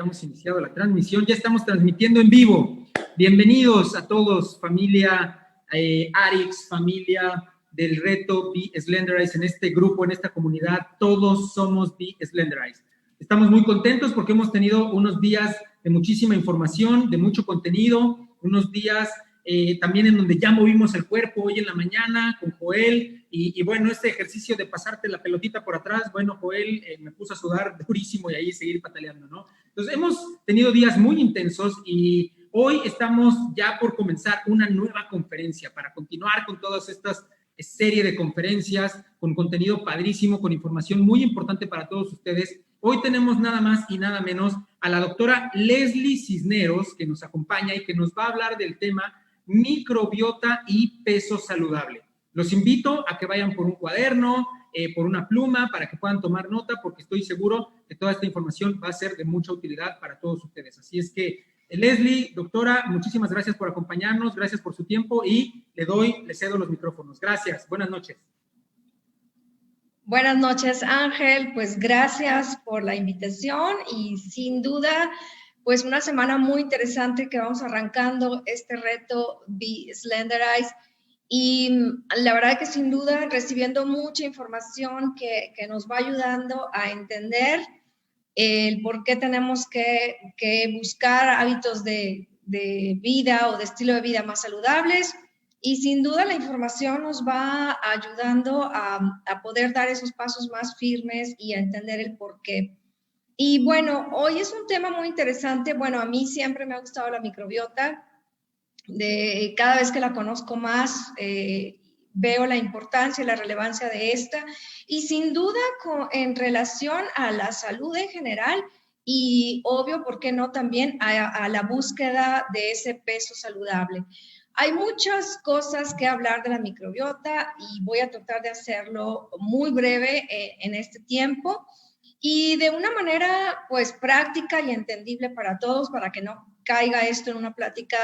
Hemos iniciado la transmisión, ya estamos transmitiendo en vivo. Bienvenidos a todos, familia Arix, familia del reto Be Slenderize, en este grupo, en esta comunidad, todos somos Be Slenderize. Estamos muy contentos porque hemos tenido unos días de muchísima información, de mucho contenido, unos días también en donde ya movimos el cuerpo hoy en la mañana con Joel y bueno, este ejercicio de pasarte la pelotita por atrás, bueno, Joel me puso a sudar durísimo y ahí seguir pataleando, ¿no? Entonces hemos tenido días muy intensos y hoy estamos ya por comenzar una nueva conferencia para continuar con todas estas serie de conferencias con contenido padrísimo, con información muy importante para todos ustedes. Hoy tenemos nada más y nada menos a la doctora Leslie Cisneros, que nos acompaña y que nos va a hablar del tema microbiota y peso saludable. Los invito a que vayan por un cuaderno, por una pluma, para que puedan tomar nota, porque estoy seguro que toda esta información va a ser de mucha utilidad para todos ustedes. Así es que, Leslie, doctora, muchísimas gracias por acompañarnos, gracias por su tiempo y le cedo los micrófonos. Gracias, buenas noches. Buenas noches, Ángel, pues gracias por la invitación y sin duda, pues una semana muy interesante que vamos arrancando este reto Be Slenderize y la verdad que sin duda recibiendo mucha información que nos va ayudando a entender el por qué tenemos que buscar hábitos de vida o de estilo de vida más saludables. Y sin duda la información nos va ayudando a poder dar esos pasos más firmes y a entender el por qué. Y bueno, hoy es un tema muy interesante. Bueno, a mí siempre me ha gustado la microbiota. Cada vez que la conozco más, veo la importancia y la relevancia de esta. Y sin duda en relación a la salud en general y obvio, ¿por qué no? También a la búsqueda de ese peso saludable. Hay muchas cosas que hablar de la microbiota y voy a tratar de hacerlo muy breve en este tiempo y de una manera pues práctica y entendible para todos, para que no caiga esto en una plática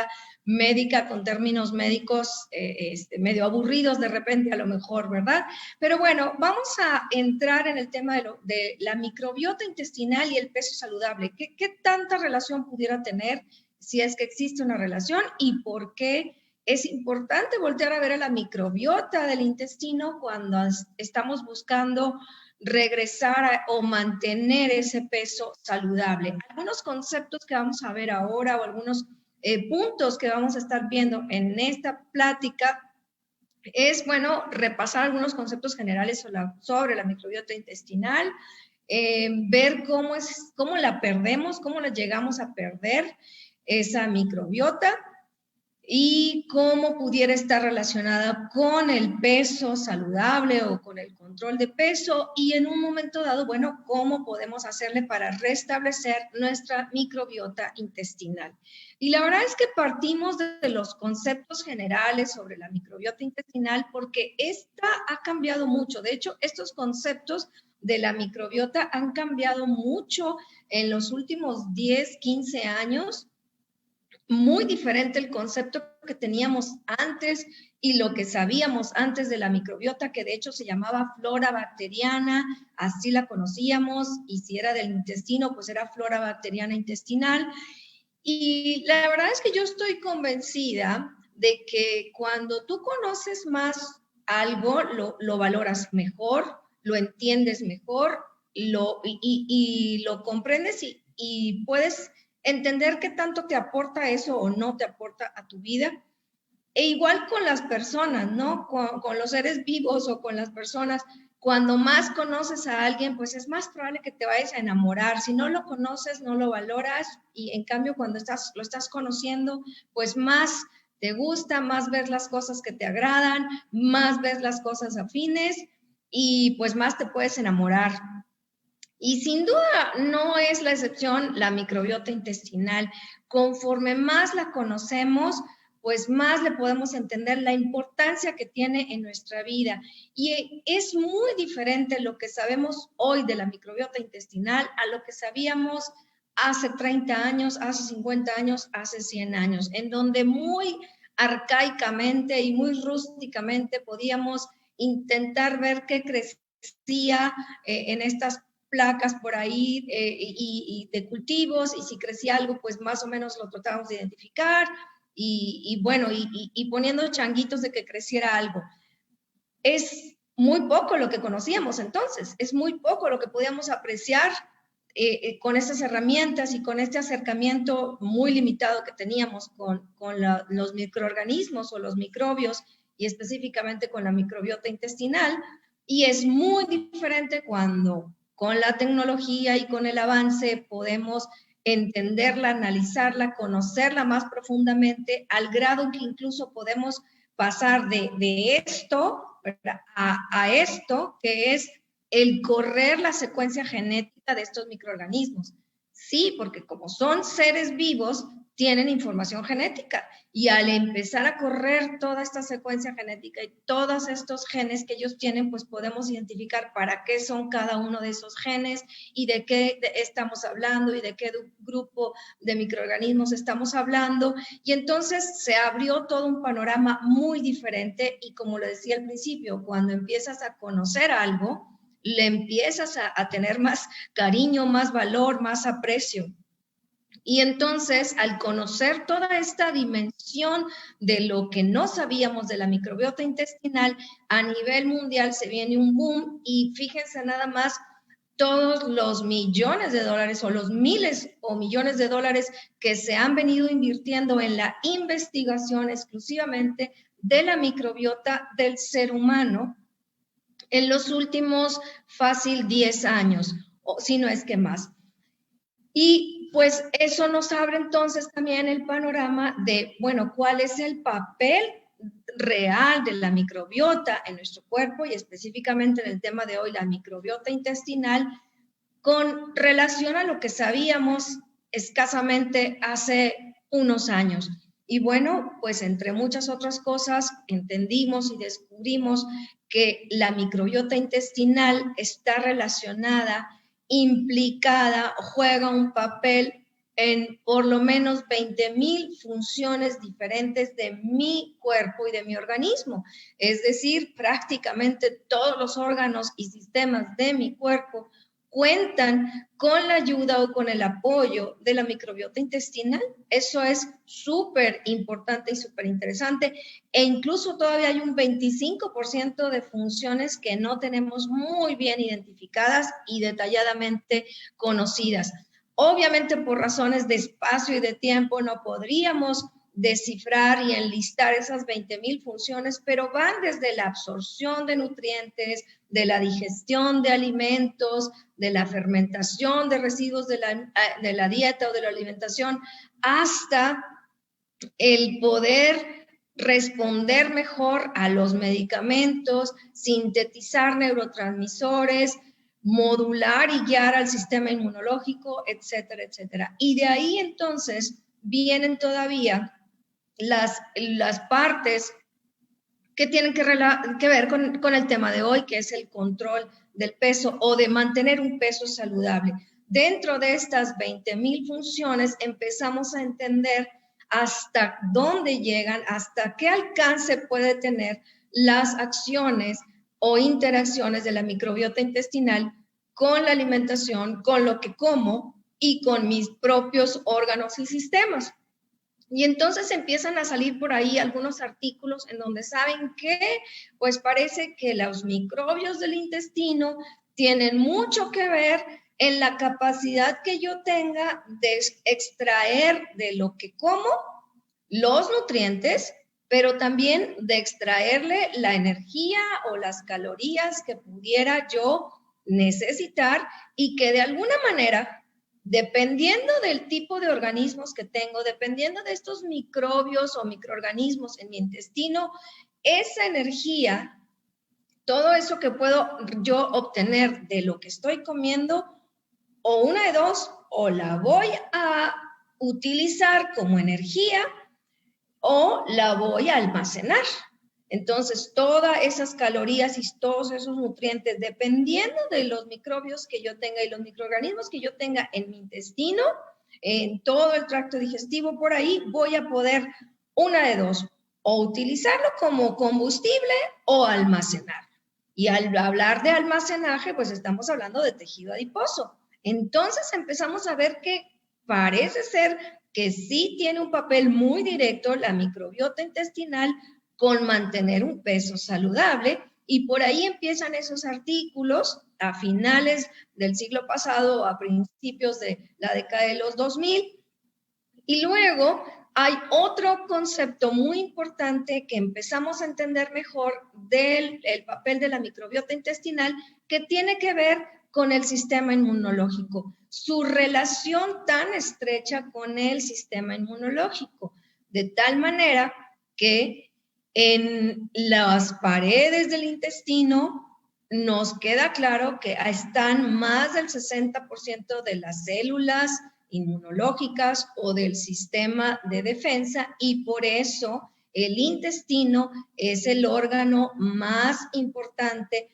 médica con términos médicos medio aburridos de repente a lo mejor, ¿verdad? Pero bueno, vamos a entrar en el tema de la microbiota intestinal y el peso saludable. ¿Qué tanta relación pudiera tener, si es que existe una relación, y por qué es importante voltear a ver a la microbiota del intestino cuando estamos buscando regresar o mantener ese peso saludable? Algunos conceptos que vamos a ver ahora o algunos puntos que vamos a estar viendo en esta plática es, bueno, repasar algunos conceptos generales sobre la microbiota intestinal, ver cómo la perdemos, cómo la llegamos a perder esa microbiota y cómo pudiera estar relacionada con el peso saludable o con el control de peso y en un momento dado, bueno, cómo podemos hacerle para restablecer nuestra microbiota intestinal. Y la verdad es que partimos de los conceptos generales sobre la microbiota intestinal porque esta ha cambiado mucho. De hecho, estos conceptos de la microbiota han cambiado mucho en los últimos 10, 15 años. Muy diferente el concepto que teníamos antes y lo que sabíamos antes de la microbiota, que de hecho se llamaba flora bacteriana, así la conocíamos, y si era del intestino, pues era flora bacteriana intestinal. Y la verdad es que yo estoy convencida de que cuando tú conoces más algo, lo valoras mejor, lo entiendes mejor, y lo comprendes y puedes entender qué tanto te aporta eso o no te aporta a tu vida. E igual con las personas, ¿no? Con los seres vivos o con las personas, cuando más conoces a alguien, pues es más probable que te vayas a enamorar. Si no lo conoces, no lo valoras y en cambio cuando lo estás conociendo, pues más te gusta, más ves las cosas que te agradan, más ves las cosas afines y pues más te puedes enamorar. Y sin duda no es la excepción la microbiota intestinal. Conforme más la conocemos, pues más le podemos entender la importancia que tiene en nuestra vida. Y es muy diferente lo que sabemos hoy de la microbiota intestinal a lo que sabíamos hace 30 años, hace 50 años, hace 100 años, en donde muy arcaicamente y muy rústicamente podíamos intentar ver qué crecía en estas placas por ahí y de cultivos, y si crecía algo, pues más o menos lo tratábamos de identificar, y bueno, y poniendo changuitos de que creciera algo. Es muy poco lo que conocíamos entonces, es muy poco lo que podíamos apreciar con estas herramientas y con este acercamiento muy limitado que teníamos con los microorganismos o los microbios, y específicamente con la microbiota intestinal. Y es muy diferente cuando con la tecnología y con el avance podemos entenderla, analizarla, conocerla más profundamente, al grado que incluso podemos pasar de esto a esto, que es el correr la secuencia genética de estos microorganismos. Sí, porque como son seres vivos, tienen información genética, y al empezar a correr toda esta secuencia genética y todos estos genes que ellos tienen, pues podemos identificar para qué son cada uno de esos genes y de qué estamos hablando y de qué grupo de microorganismos estamos hablando. Y entonces se abrió todo un panorama muy diferente, y como lo decía al principio, cuando empiezas a conocer algo, le empiezas a tener más cariño, más valor, más aprecio. Y entonces, al conocer toda esta dimensión de lo que no sabíamos de la microbiota intestinal, a nivel mundial se viene un boom, y fíjense nada más todos los millones de dólares o los miles o millones de dólares que se han venido invirtiendo en la investigación exclusivamente de la microbiota del ser humano en los últimos fácil 10 años, o si no es que más. Y pues eso nos abre entonces también el panorama de, bueno, ¿cuál es el papel real de la microbiota en nuestro cuerpo, y específicamente en el tema de hoy, la microbiota intestinal, con relación a lo que sabíamos escasamente hace unos años? Y bueno, pues entre muchas otras cosas, entendimos y descubrimos que la microbiota intestinal está relacionada, implicada, juega un papel en por lo menos 20,000 funciones diferentes de mi cuerpo y de mi organismo. Es decir, prácticamente todos los órganos y sistemas de mi cuerpo cuentan con la ayuda o con el apoyo de la microbiota intestinal. Eso es súper importante y súper interesante, e incluso todavía hay un 25% de funciones que no tenemos muy bien identificadas y detalladamente conocidas. Obviamente, por razones de espacio y de tiempo, no podríamos descifrar y enlistar esas 20,000 funciones, pero van desde la absorción de nutrientes, de la digestión de alimentos, de la fermentación de residuos de la dieta o de la alimentación, hasta el poder responder mejor a los medicamentos, sintetizar neurotransmisores, modular y guiar al sistema inmunológico, etcétera, etcétera. Y de ahí entonces vienen todavía las partes que tienen que ver con el tema de hoy, que es el control del peso o de mantener un peso saludable. Dentro de estas 20,000 funciones empezamos a entender hasta dónde llegan, hasta qué alcance puede tener las acciones o interacciones de la microbiota intestinal con la alimentación, con lo que como y con mis propios órganos y sistemas. Y entonces empiezan a salir por ahí algunos artículos en donde saben que, pues parece que los microbios del intestino tienen mucho que ver en la capacidad que yo tenga de extraer de lo que como los nutrientes, pero también de extraerle la energía o las calorías que pudiera yo necesitar, y que de alguna manera, dependiendo del tipo de organismos que tengo, dependiendo de estos microbios o microorganismos en mi intestino, esa energía, todo eso que puedo yo obtener de lo que estoy comiendo, o una de dos, o la voy a utilizar como energía o la voy a almacenar. Entonces, todas esas calorías y todos esos nutrientes, dependiendo de los microbios que yo tenga y los microorganismos que yo tenga en mi intestino, en todo el tracto digestivo, por ahí, voy a poder una de dos, o utilizarlo como combustible o almacenar. Y al hablar de almacenaje, pues estamos hablando de tejido adiposo. Entonces empezamos a ver que parece ser que sí tiene un papel muy directo la microbiota intestinal con mantener un peso saludable, y por ahí empiezan esos artículos a finales del siglo pasado, a principios de la década de los 2000, y luego hay otro concepto muy importante que empezamos a entender mejor del papel de la microbiota intestinal, que tiene que ver con el sistema inmunológico, su relación tan estrecha con el sistema inmunológico, de tal manera que en las paredes del intestino nos queda claro que están más del 60% de las células inmunológicas o del sistema de defensa, y por eso el intestino es el órgano más importante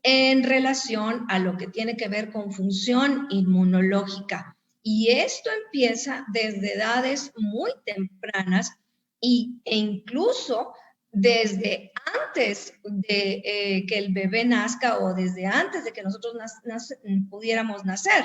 en relación a lo que tiene que ver con función inmunológica. Y esto empieza desde edades muy tempranas e incluso desde antes de que el bebé nazca, o desde antes de que nosotros pudiéramos nacer.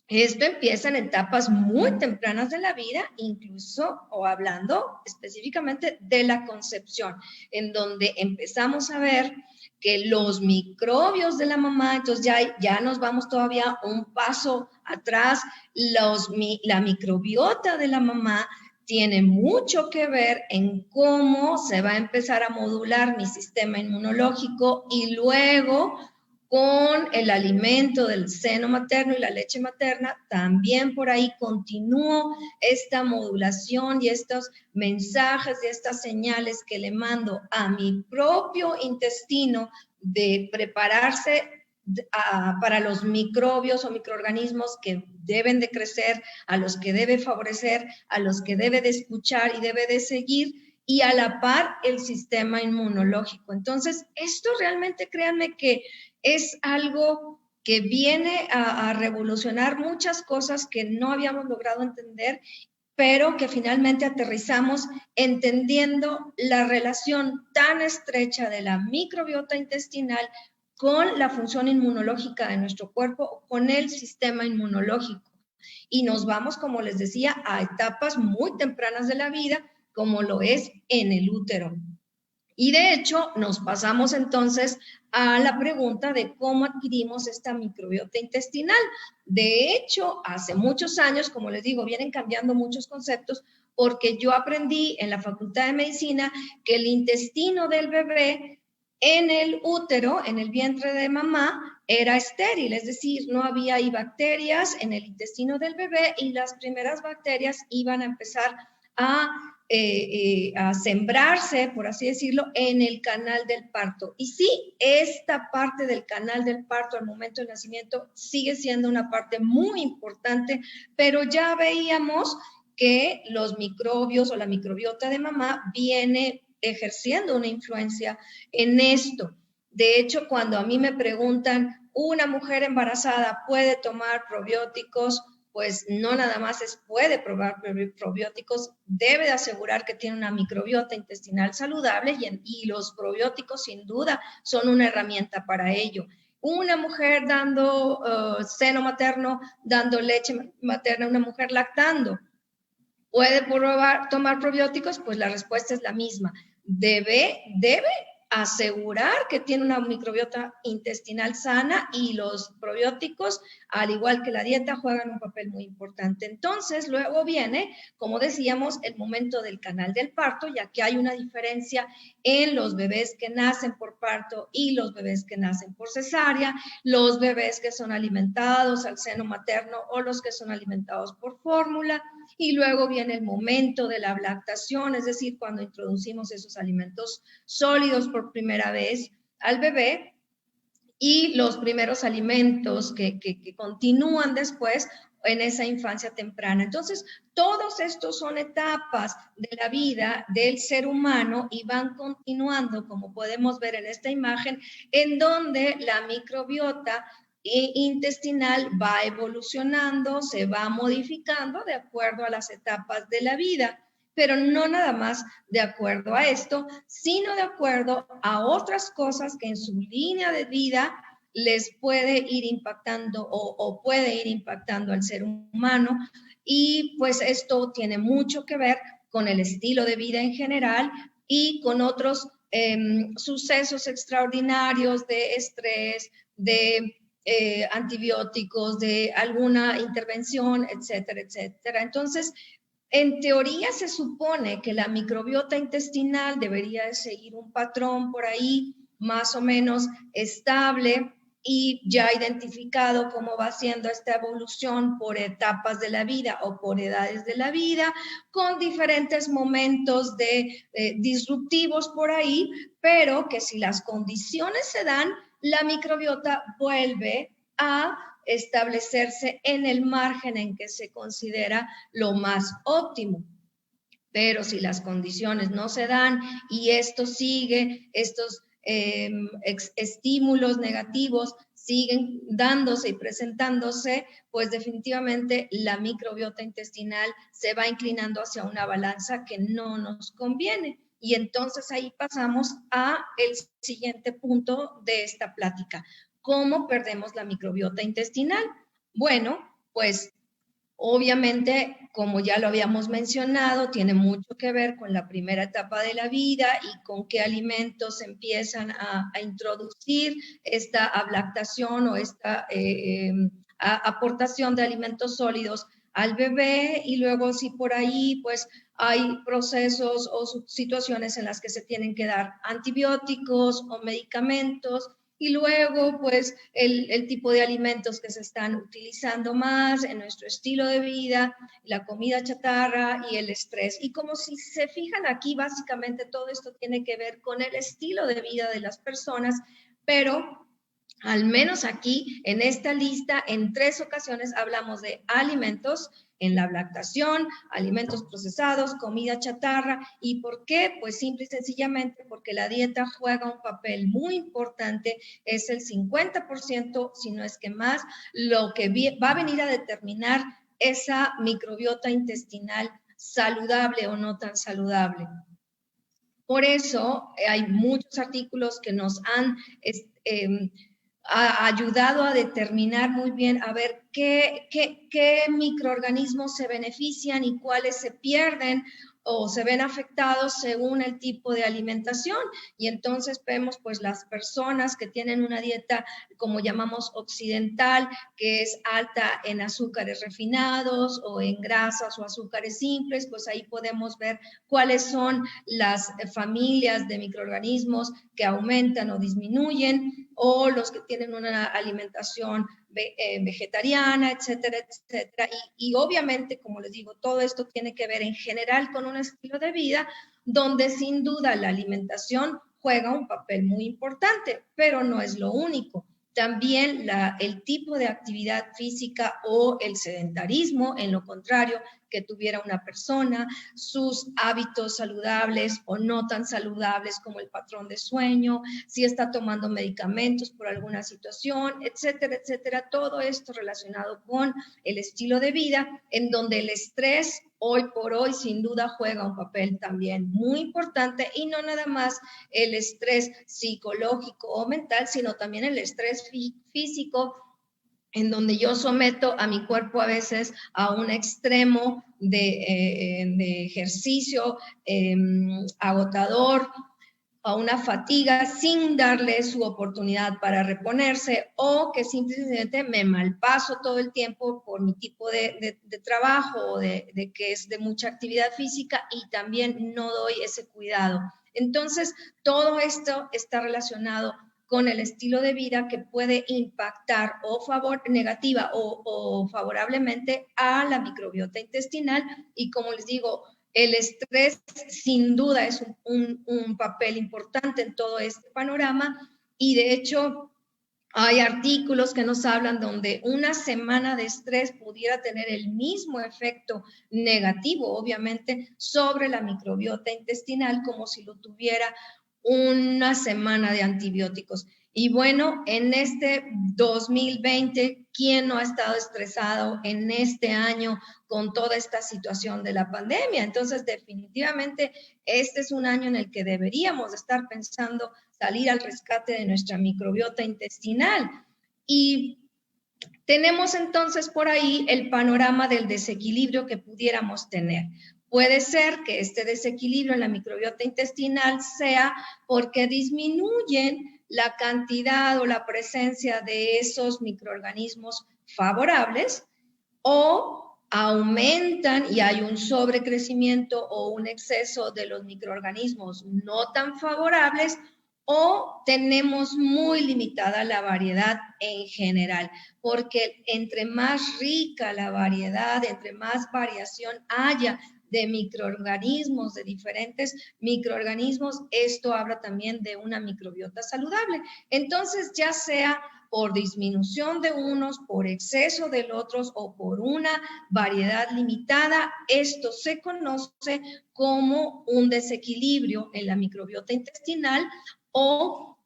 Esto empieza en etapas muy tempranas de la vida, incluso, o hablando específicamente de la concepción, en donde empezamos a ver que los microbios de la mamá, entonces ya nos vamos todavía un paso atrás, la microbiota de la mamá tiene mucho que ver en cómo se va a empezar a modular mi sistema inmunológico, y luego con el alimento del seno materno y la leche materna, también por ahí continúo esta modulación y estos mensajes y estas señales que le mando a mi propio intestino de prepararse para los microbios o microorganismos que deben de crecer, a los que debe favorecer, a los que debe de escuchar y debe de seguir, y a la par el sistema inmunológico. Entonces, esto realmente, créanme que es algo que viene a revolucionar muchas cosas que no habíamos logrado entender, pero que finalmente aterrizamos entendiendo la relación tan estrecha de la microbiota intestinal con la función inmunológica de nuestro cuerpo, con el sistema inmunológico. Y nos vamos, como les decía, a etapas muy tempranas de la vida, como lo es en el útero. Y de hecho, nos pasamos entonces a la pregunta de cómo adquirimos esta microbiota intestinal. De hecho, hace muchos años, como les digo, vienen cambiando muchos conceptos, porque yo aprendí en la Facultad de Medicina que el intestino del bebé en el útero, en el vientre de mamá, era estéril, es decir, no había ahí bacterias en el intestino del bebé, y las primeras bacterias iban a empezar a sembrarse, por así decirlo, en el canal del parto. Y sí, esta parte del canal del parto al momento del nacimiento sigue siendo una parte muy importante, pero ya veíamos que los microbios o la microbiota de mamá viene ejerciendo una influencia en esto. De hecho, cuando a mí me preguntan, ¿una mujer embarazada puede tomar probióticos? Pues no nada más puede probar probióticos, debe de asegurar que tiene una microbiota intestinal saludable, y los probióticos sin duda son una herramienta para ello. Una mujer dando seno materno, dando leche materna, una mujer lactando, ¿puede tomar probióticos? Pues la respuesta es la misma. Debe asegurar que tiene una microbiota intestinal sana, y los probióticos, al igual que la dieta, juegan un papel muy importante. Entonces, luego viene, como decíamos, el momento del canal del parto, ya que hay una diferencia en los bebés que nacen por parto y los bebés que nacen por cesárea, los bebés que son alimentados al seno materno o los que son alimentados por fórmula. Y luego viene el momento de la lactación, es decir, cuando introducimos esos alimentos sólidos por primera vez al bebé, y los primeros alimentos que continúan después en esa infancia temprana. Entonces, todos estos son etapas de la vida del ser humano y van continuando, como podemos ver en esta imagen, en donde la microbiota intestinal va evolucionando, se va modificando de acuerdo a las etapas de la vida. pero no nada más de acuerdo a esto, sino de acuerdo a otras cosas que en su línea de vida les puede ir impactando o puede ir impactando al ser humano. Y pues esto tiene mucho que ver con el estilo de vida en general y con otros sucesos extraordinarios de estrés, de antibióticos, de alguna intervención, etcétera, etcétera. Entonces, en teoría se supone que la microbiota intestinal debería de seguir un patrón por ahí más o menos estable y ya identificado cómo va siendo esta evolución por etapas de la vida o por edades de la vida, con diferentes momentos de disruptivos por ahí, pero que si las condiciones se dan, la microbiota vuelve a establecerse en el margen en que se considera lo más óptimo. Pero si las condiciones no se dan y esto sigue, estos estímulos negativos siguen dándose y presentándose, pues definitivamente la microbiota intestinal se va inclinando hacia una balanza que no nos conviene. Y entonces ahí pasamos a el siguiente punto de esta plática. ¿Cómo perdemos la microbiota intestinal? Bueno, pues obviamente, como ya lo habíamos mencionado, tiene mucho que ver con la primera etapa de la vida y con qué alimentos empiezan a introducir esta ablactación o esta aportación de alimentos sólidos al bebé, y luego si por ahí pues hay procesos o situaciones en las que se tienen que dar antibióticos o medicamentos. Y luego, pues, el tipo de alimentos que se están utilizando más en nuestro estilo de vida, la comida chatarra y el estrés. Y como si se fijan aquí, básicamente todo esto tiene que ver con el estilo de vida de las personas, pero al menos aquí, en esta lista, en 3 ocasiones hablamos de alimentos, en la lactación, alimentos procesados, comida chatarra. ¿Y por qué? Pues simple y sencillamente porque la dieta juega un papel muy importante, es el 50%, si no es que más, lo que va a venir a determinar esa microbiota intestinal saludable o no tan saludable. Por eso hay muchos artículos que nos han ha ayudado a determinar muy bien, a ver qué microorganismos se benefician y cuáles se pierden o se ven afectados según el tipo de alimentación. Y entonces vemos pues las personas que tienen una dieta, como llamamos occidental, que es alta en azúcares refinados o en grasas o azúcares simples, pues ahí podemos ver cuáles son las familias de microorganismos que aumentan o disminuyen, o los que tienen una alimentación vegetariana, etcétera, etcétera. Y obviamente, como les digo, todo esto tiene que ver en general con un estilo de vida donde sin duda la alimentación juega un papel muy importante, pero no es lo único. También el tipo de actividad física o el sedentarismo, en lo contrario, que tuviera una persona, sus hábitos saludables o no tan saludables como el patrón de sueño, si está tomando medicamentos por alguna situación, etcétera, etcétera. Todo esto relacionado con el estilo de vida, en donde el estrés hoy por hoy sin duda juega un papel también muy importante, y no nada más el estrés psicológico o mental, sino también el estrés físico, en donde yo someto a mi cuerpo a veces a un extremo de ejercicio agotador, a una fatiga sin darle su oportunidad para reponerse, o que simplemente me malpaso todo el tiempo por mi tipo de trabajo o de que es de mucha actividad física y también no doy ese cuidado. Entonces, todo esto está relacionado con el estilo de vida que puede impactar negativa o favorablemente a la microbiota intestinal. Y como les digo, el estrés sin duda es un papel importante en todo este panorama, y de hecho hay artículos que nos hablan donde una semana de estrés pudiera tener el mismo efecto negativo, obviamente, sobre la microbiota intestinal como si lo tuviera una semana de antibióticos. Y bueno, en este 2020, ¿quién no ha estado estresado en este año con toda esta situación de la pandemia? Entonces, definitivamente, este es un año en el que deberíamos estar pensando salir al rescate de nuestra microbiota intestinal. Y tenemos entonces por ahí el panorama del desequilibrio que pudiéramos tener. Puede ser que este desequilibrio en la microbiota intestinal sea porque disminuyen la cantidad o la presencia de esos microorganismos favorables o aumentan y hay un sobrecrecimiento o un exceso de los microorganismos no tan favorables o tenemos muy limitada la variedad en general, porque entre más rica la variedad, entre más variación haya de microorganismos, de diferentes microorganismos, esto habla también de una microbiota saludable. Entonces, ya sea por disminución de unos, por exceso de otros o por una variedad limitada, esto se conoce como un desequilibrio en la microbiota intestinal o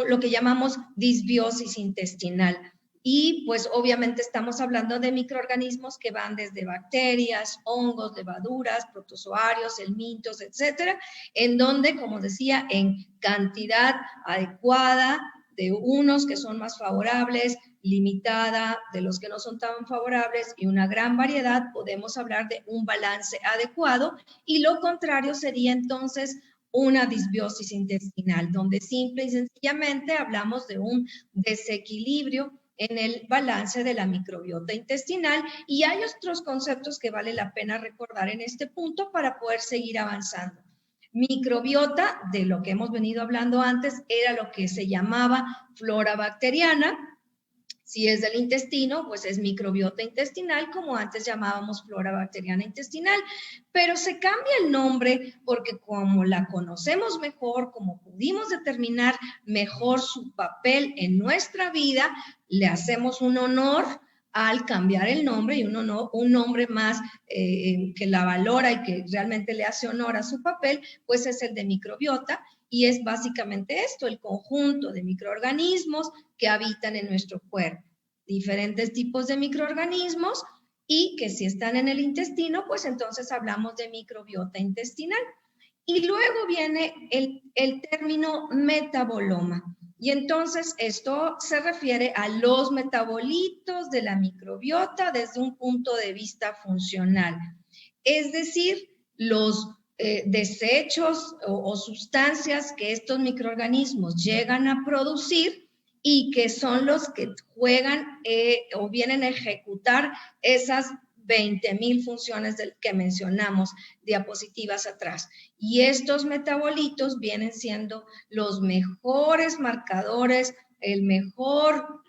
lo que llamamos disbiosis intestinal. Y pues obviamente estamos hablando de microorganismos que van desde bacterias, hongos, levaduras, protozoarios, helmintos, etcétera, en donde, como decía, en cantidad adecuada de unos que son más favorables, limitada de los que no son tan favorables y una gran variedad, podemos hablar de un balance adecuado, y lo contrario sería entonces una disbiosis intestinal, donde simple y sencillamente hablamos de un desequilibrio en el balance de la microbiota intestinal, y hay otros conceptos que vale la pena recordar en este punto para poder seguir avanzando. Microbiota, de lo que hemos venido hablando antes, era lo que se llamaba flora bacteriana. Si es del intestino, pues es microbiota intestinal, como antes llamábamos flora bacteriana intestinal, pero se cambia el nombre porque como la conocemos mejor, como pudimos determinar mejor su papel en nuestra vida, le hacemos un honor al cambiar el nombre y un nombre más que la valora y que realmente le hace honor a su papel, pues es el de microbiota. Y es básicamente esto, el conjunto de microorganismos que habitan en nuestro cuerpo. Diferentes tipos de microorganismos y que si están en el intestino, pues entonces hablamos de microbiota intestinal. Y luego viene el término metaboloma. Y entonces esto se refiere a los metabolitos de la microbiota desde un punto de vista funcional. Es decir, los desechos o sustancias que estos microorganismos llegan a producir y que son los que juegan o vienen a ejecutar esas 20,000 funciones que mencionamos diapositivas atrás. Y estos metabolitos vienen siendo los mejores marcadores, el mejor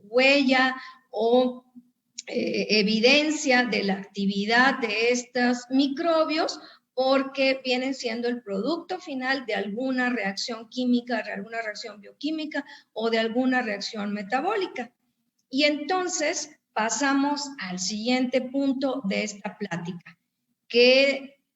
huella o evidencia de la actividad de estos microbios, porque vienen siendo el producto final de alguna reacción química, de alguna reacción bioquímica o de alguna reacción metabólica. Y entonces pasamos al siguiente punto de esta plática,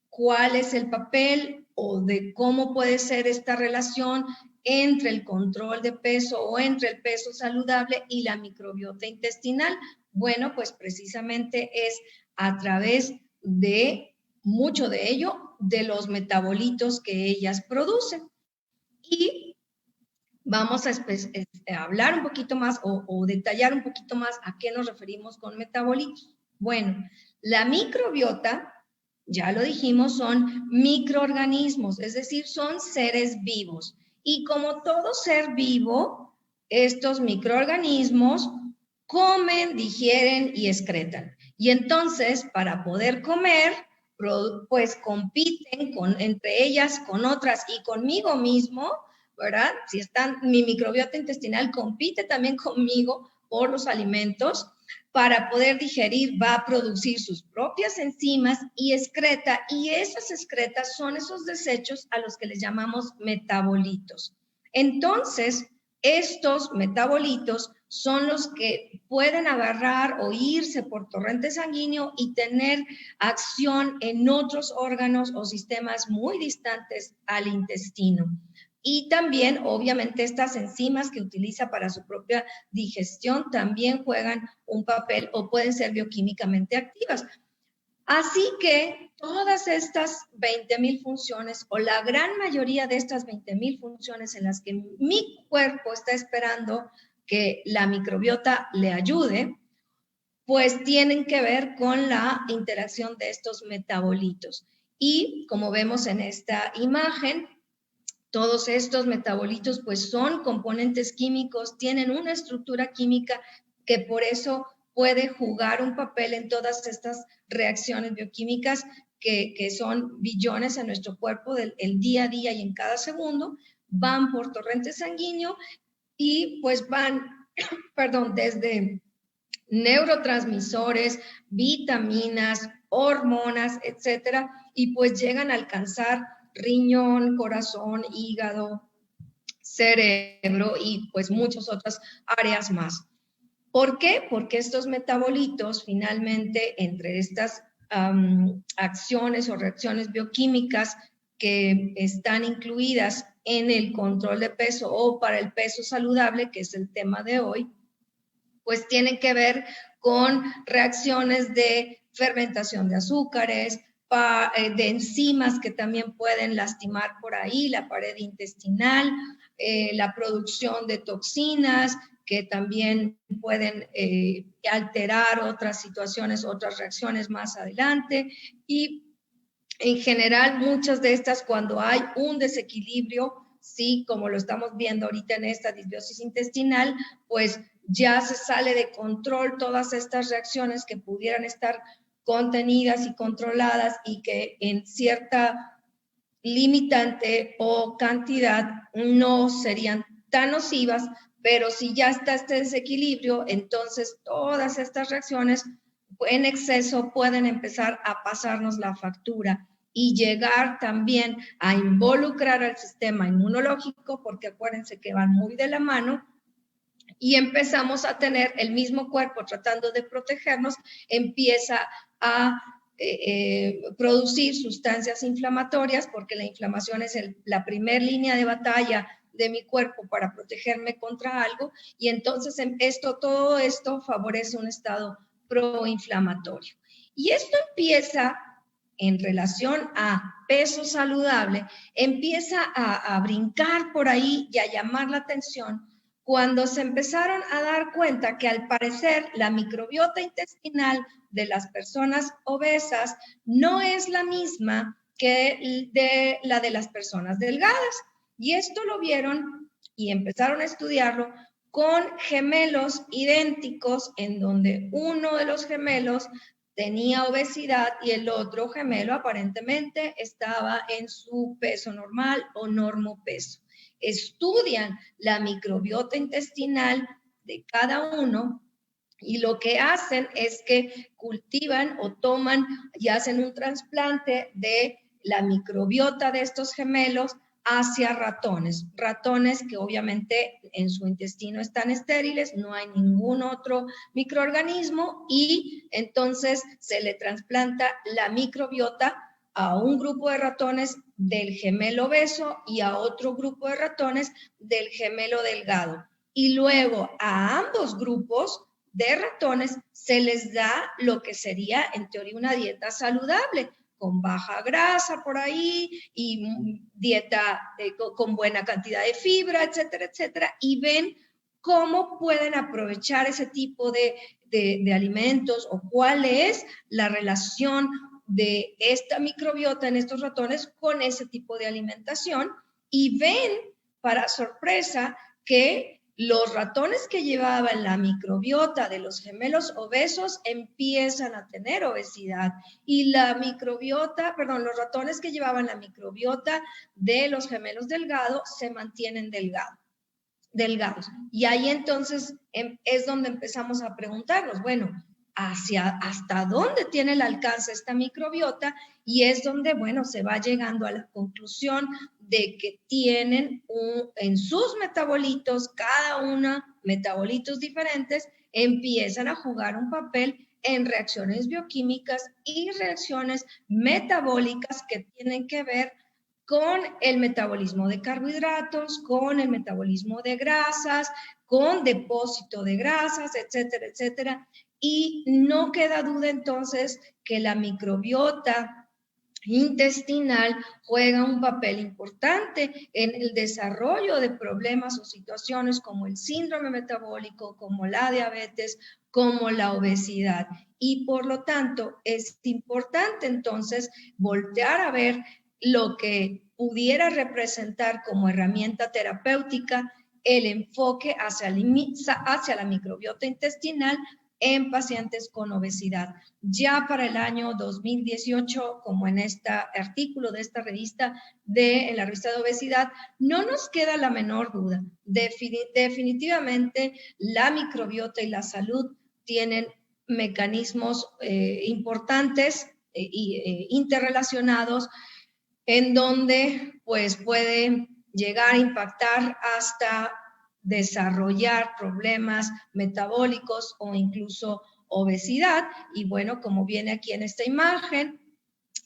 ¿cuál es el papel o de cómo puede ser esta relación entre el control de peso o entre el peso saludable y la microbiota intestinal? Bueno, pues precisamente es a través de mucho de ello, de los metabolitos que ellas producen. Y vamos a hablar un poquito más o detallar un poquito más a qué nos referimos con metabolitos. Bueno, la microbiota, ya lo dijimos, son microorganismos, es decir, son seres vivos. Y como todo ser vivo, estos microorganismos comen, digieren y excretan. Y entonces, para poder comer, pues compiten entre ellas, con otras y conmigo mismo, ¿verdad? Si mi microbiota intestinal compite también conmigo por los alimentos. Para poder digerir va a producir sus propias enzimas y excreta, y esas excretas son esos desechos a los que les llamamos metabolitos. Entonces, estos metabolitos son los que pueden agarrar o irse por torrente sanguíneo y tener acción en otros órganos o sistemas muy distantes al intestino. Y también, obviamente, estas enzimas que utiliza para su propia digestión también juegan un papel o pueden ser bioquímicamente activas. Así que todas estas 20,000 funciones, o la gran mayoría de estas 20,000 funciones en las que mi cuerpo está esperando que la microbiota le ayude, pues tienen que ver con la interacción de estos metabolitos. Y como vemos en esta imagen, todos estos metabolitos pues son componentes químicos, tienen una estructura química que por eso puede jugar un papel en todas estas reacciones bioquímicas que son billones en nuestro cuerpo del día a día y en cada segundo, van por torrente sanguíneo y pues van, perdón, desde neurotransmisores, vitaminas, hormonas, etcétera, y pues llegan a alcanzar riñón, corazón, hígado, cerebro y pues muchas otras áreas más. ¿Por qué? Porque estos metabolitos finalmente entre estas acciones o reacciones bioquímicas que están incluidas en el control de peso o para el peso saludable, que es el tema de hoy, pues tienen que ver con reacciones de fermentación de azúcares, de enzimas que también pueden lastimar por ahí la pared intestinal, la producción de toxinas que también pueden alterar otras situaciones, otras reacciones más adelante. Y en general, muchas de estas, cuando hay un desequilibrio, sí, como lo estamos viendo ahorita en esta disbiosis intestinal, pues ya se sale de control todas estas reacciones que pudieran estar contenidas y controladas y que en cierta limitante o cantidad no serían tan nocivas, pero si ya está este desequilibrio, entonces todas estas reacciones en exceso pueden empezar a pasarnos la factura y llegar también a involucrar al sistema inmunológico, porque acuérdense que van muy de la mano, y empezamos a tener el mismo cuerpo tratando de protegernos, empieza a producir sustancias inflamatorias, porque la inflamación es la primera línea de batalla de mi cuerpo para protegerme contra algo, y entonces todo esto favorece un estado proinflamatorio. Y esto empieza en relación a peso saludable, empieza a brincar por ahí y a llamar la atención cuando se empezaron a dar cuenta que al parecer la microbiota intestinal de las personas obesas no es la misma que la de las personas delgadas. Y esto lo vieron y empezaron a estudiarlo con gemelos idénticos, en donde uno de los gemelos tenía obesidad y el otro gemelo aparentemente estaba en su peso normal o normopeso. Estudian la microbiota intestinal de cada uno y lo que hacen es que cultivan o toman y hacen un trasplante de la microbiota de estos gemelos hacia ratones. Ratones que obviamente en su intestino están estériles, no hay ningún otro microorganismo y entonces se le trasplanta la microbiota a un grupo de ratones del gemelo obeso y a otro grupo de ratones del gemelo delgado. Y luego a ambos grupos de ratones se les da lo que sería en teoría una dieta saludable, con baja grasa por ahí y dieta con buena cantidad de fibra, etcétera, etcétera, y ven cómo pueden aprovechar ese tipo de alimentos o cuál es la relación de esta microbiota en estos ratones con ese tipo de alimentación y ven, para sorpresa, que los ratones que llevaban la microbiota de los gemelos obesos empiezan a tener obesidad y los ratones que llevaban la microbiota de los gemelos delgados se mantienen delgados. Y ahí entonces es donde empezamos a preguntarnos, bueno, hasta dónde tiene el alcance esta microbiota, y es donde, bueno, se va llegando a la conclusión de que tienen en sus metabolitos, cada una, metabolitos diferentes, empiezan a jugar un papel en reacciones bioquímicas y reacciones metabólicas que tienen que ver con el metabolismo de carbohidratos, con el metabolismo de grasas, con depósito de grasas, etcétera, etcétera. Y no queda duda entonces que la microbiota intestinal juega un papel importante en el desarrollo de problemas o situaciones como el síndrome metabólico, como la diabetes, como la obesidad. Y por lo tanto, es importante entonces voltear a ver lo que pudiera representar como herramienta terapéutica el enfoque hacia la microbiota intestinal en pacientes con obesidad. Ya para el año 2018, como en este artículo de esta revista, en la revista de obesidad, no nos queda la menor duda. Definitivamente la microbiota y la salud tienen mecanismos importantes e interrelacionados en donde pues puede llegar a impactar hasta desarrollar problemas metabólicos o incluso obesidad. Y bueno, como viene aquí en esta imagen,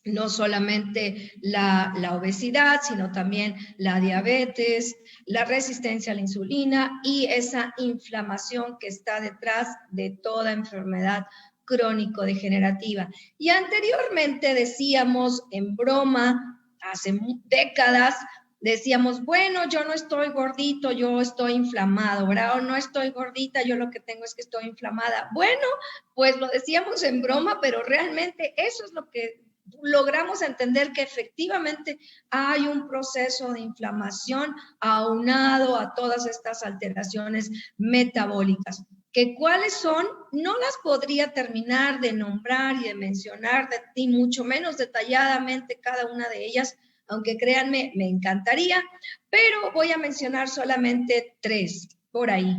no solamente la obesidad, sino también la diabetes, la resistencia a la insulina y esa inflamación que está detrás de toda enfermedad crónico-degenerativa. Y anteriormente decíamos en broma, hace décadas, decíamos, bueno, yo no estoy gordito, yo estoy inflamado, ¿verdad? O no estoy gordita, yo lo que tengo es que estoy inflamada. Bueno, pues lo decíamos en broma, pero realmente eso es lo que logramos entender, que efectivamente hay un proceso de inflamación aunado a todas estas alteraciones metabólicas. ¿Que cuáles son? No las podría terminar de nombrar y de mencionar, ni mucho menos detalladamente cada una de ellas, aunque créanme, me encantaría, pero voy a mencionar solamente 3 por ahí.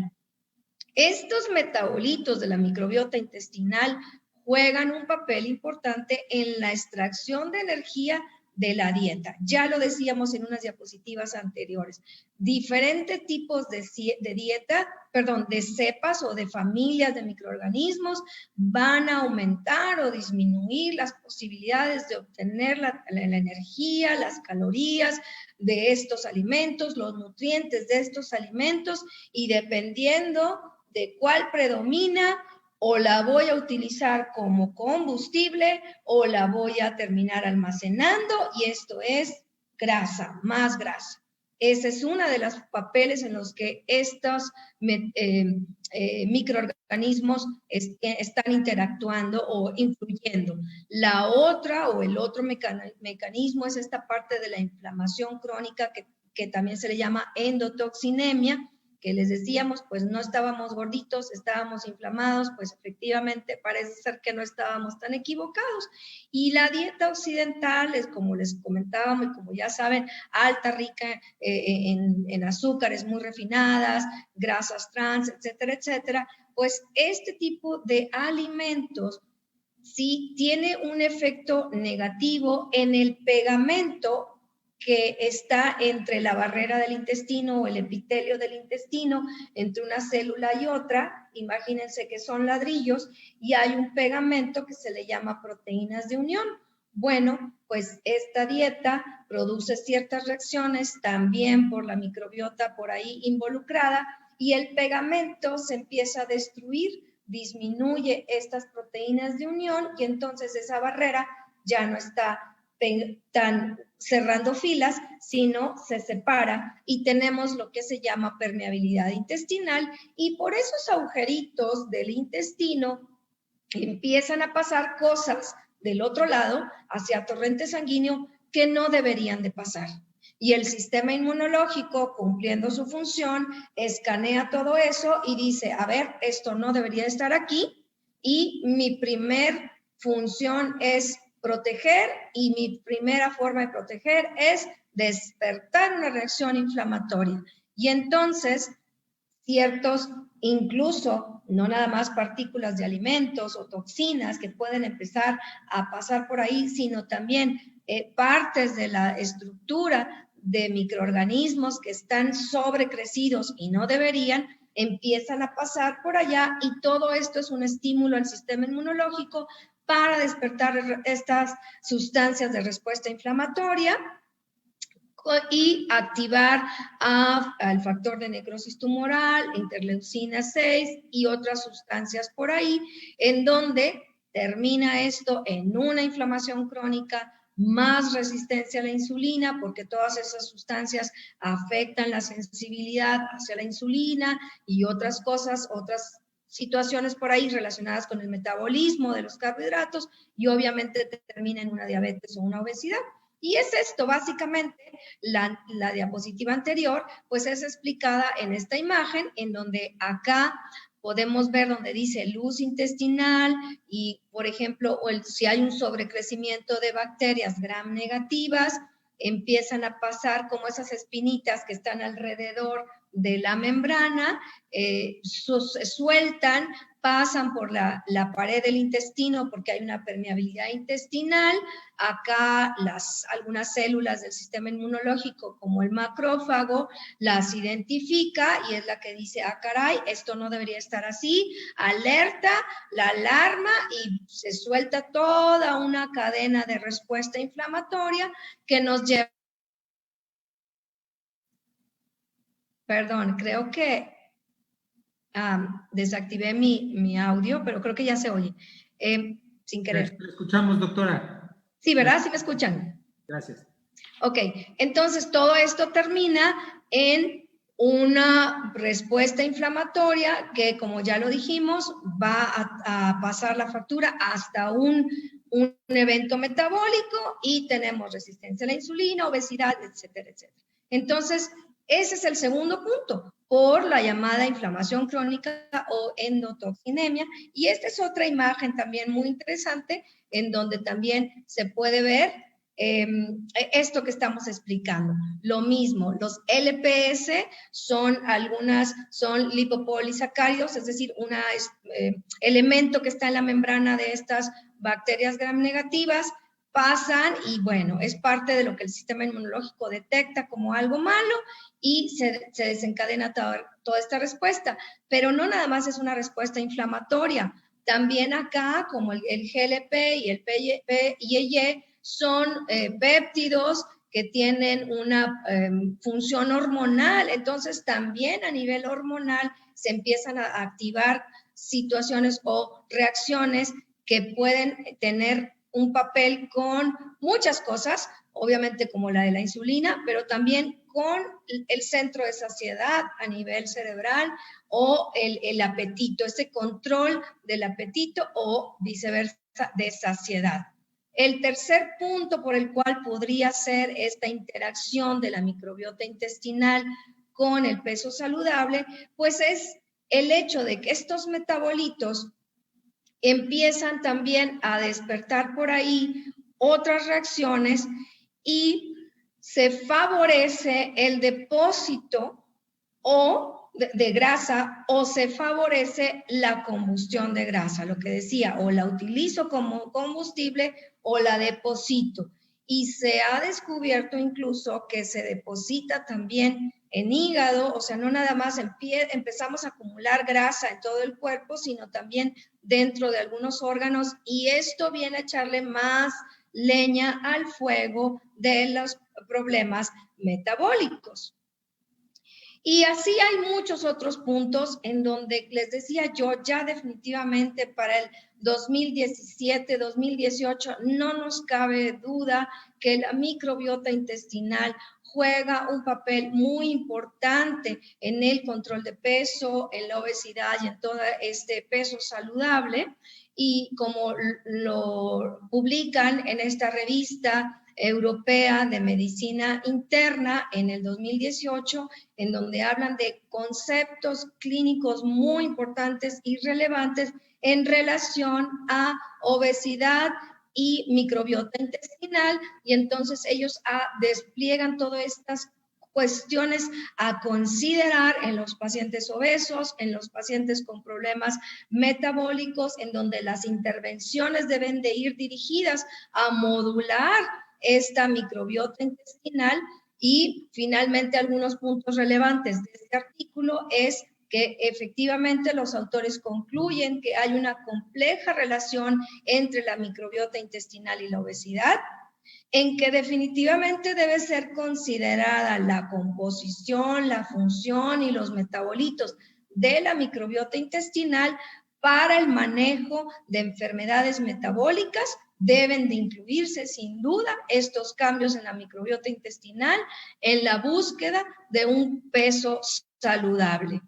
Estos metabolitos de la microbiota intestinal juegan un papel importante en la extracción de energía de la dieta. Ya lo decíamos en unas diapositivas anteriores. Diferentes tipos de dieta, de cepas o de familias de microorganismos van a aumentar o disminuir las posibilidades de obtener la energía, las calorías de estos alimentos, los nutrientes de estos alimentos, y dependiendo de cuál predomina, o la voy a utilizar como combustible o la voy a terminar almacenando, y esto es grasa, más grasa. Ese es uno de los papeles en los que estos microorganismos están interactuando o influyendo. La otra o el otro mecanismo es esta parte de la inflamación crónica que también se le llama endotoxinemia, que les decíamos, pues no estábamos gorditos, estábamos inflamados, pues efectivamente parece ser que no estábamos tan equivocados. Y la dieta occidental es, como les comentábamos y como ya saben, alta, rica en azúcares muy refinadas, grasas trans, etcétera, etcétera. Pues este tipo de alimentos sí tiene un efecto negativo en el pegamento que está entre la barrera del intestino o el epitelio del intestino, entre una célula y otra. Imagínense que son ladrillos y hay un pegamento que se le llama proteínas de unión. Bueno, pues esta dieta produce ciertas reacciones también por la microbiota por ahí involucrada, y el pegamento se empieza a destruir, disminuye estas proteínas de unión, y entonces esa barrera ya no está tan cerrando filas, sino se separa y tenemos lo que se llama permeabilidad intestinal, y por esos agujeritos del intestino empiezan a pasar cosas del otro lado hacia torrente sanguíneo que no deberían de pasar. Y el sistema inmunológico, cumpliendo su función, escanea todo eso y dice, a ver, esto no debería estar aquí, y mi primer función es proteger, y mi primera forma de proteger es despertar una reacción inflamatoria. Y entonces, ciertos, incluso no nada más partículas de alimentos o toxinas que pueden empezar a pasar por ahí, sino también partes de la estructura de microorganismos que están sobrecrecidos y no deberían, empiezan a pasar por allá, y todo esto es un estímulo al sistema inmunológico para despertar estas sustancias de respuesta inflamatoria, y activar al factor de necrosis tumoral, interleucina 6 y otras sustancias por ahí, en donde termina esto en una inflamación crónica, más resistencia a la insulina, porque todas esas sustancias afectan la sensibilidad hacia la insulina y otras cosas, otras situaciones por ahí relacionadas con el metabolismo de los carbohidratos, y obviamente termina en una diabetes o una obesidad. Y es esto, básicamente, la diapositiva anterior, pues es explicada en esta imagen, en donde acá podemos ver donde dice luz intestinal y, por ejemplo, si hay un sobrecrecimiento de bacterias gram negativas, empiezan a pasar como esas espinitas que están alrededor de la membrana, se sueltan, pasan por la pared del intestino porque hay una permeabilidad intestinal. Acá algunas células del sistema inmunológico, como el macrófago, las identifica y es la que dice, ah, caray, esto no debería estar así, alerta, la alarma, y se suelta toda una cadena de respuesta inflamatoria que nos lleva. Perdón, creo que desactivé mi audio, pero creo que ya se oye, sin querer. Lo escuchamos, doctora. Sí, ¿verdad? ¿Sí me escuchan? Gracias. Ok, entonces todo esto termina en una respuesta inflamatoria que, como ya lo dijimos, va a pasar la factura hasta un evento metabólico y tenemos resistencia a la insulina, obesidad, etcétera, etcétera. Entonces, ese es el segundo punto, por la llamada inflamación crónica o endotoxinemia. Y esta es otra imagen también muy interesante, en donde también se puede ver esto que estamos explicando. Lo mismo, los LPS son lipopolisacáridos, es decir, un elemento que está en la membrana de estas bacterias gram negativas, pasan y bueno, es parte de lo que el sistema inmunológico detecta como algo malo y se desencadena toda esta respuesta. Pero no nada más es una respuesta inflamatoria, también acá, como el GLP y el PIY, son péptidos que tienen una función hormonal. Entonces, también a nivel hormonal se empiezan a activar situaciones o reacciones que pueden tener un papel con muchas cosas, obviamente como la de la insulina, pero también con el centro de saciedad a nivel cerebral o el apetito, ese control del apetito o viceversa de saciedad. El tercer punto por el cual podría ser esta interacción de la microbiota intestinal con el peso saludable, pues es el hecho de que estos metabolitos empiezan también a despertar por ahí otras reacciones y se favorece el depósito de grasa o se favorece la combustión de grasa, lo que decía, o la utilizo como combustible o la deposito. Y se ha descubierto incluso que se deposita también en hígado, o sea, no nada más empezamos a acumular grasa en todo el cuerpo, sino también dentro de algunos órganos, y esto viene a echarle más leña al fuego de los problemas metabólicos. Y así hay muchos otros puntos en donde les decía yo, ya definitivamente para el 2017, 2018, no nos cabe duda que la microbiota intestinal juega un papel muy importante en el control de peso, en la obesidad y en todo este peso saludable. Y como lo publican en esta revista Europea de Medicina Interna en el 2018, en donde hablan de conceptos clínicos muy importantes y relevantes en relación a obesidad y microbiota intestinal, y entonces ellos despliegan todas estas cuestiones a considerar en los pacientes obesos, en los pacientes con problemas metabólicos, en donde las intervenciones deben de ir dirigidas a modular esta microbiota intestinal. Y finalmente, algunos puntos relevantes de este artículo es que efectivamente los autores concluyen que hay una compleja relación entre la microbiota intestinal y la obesidad, en que definitivamente debe ser considerada la composición, la función y los metabolitos de la microbiota intestinal para el manejo de enfermedades metabólicas. Deben de incluirse sin duda estos cambios en la microbiota intestinal en la búsqueda de un peso saludable.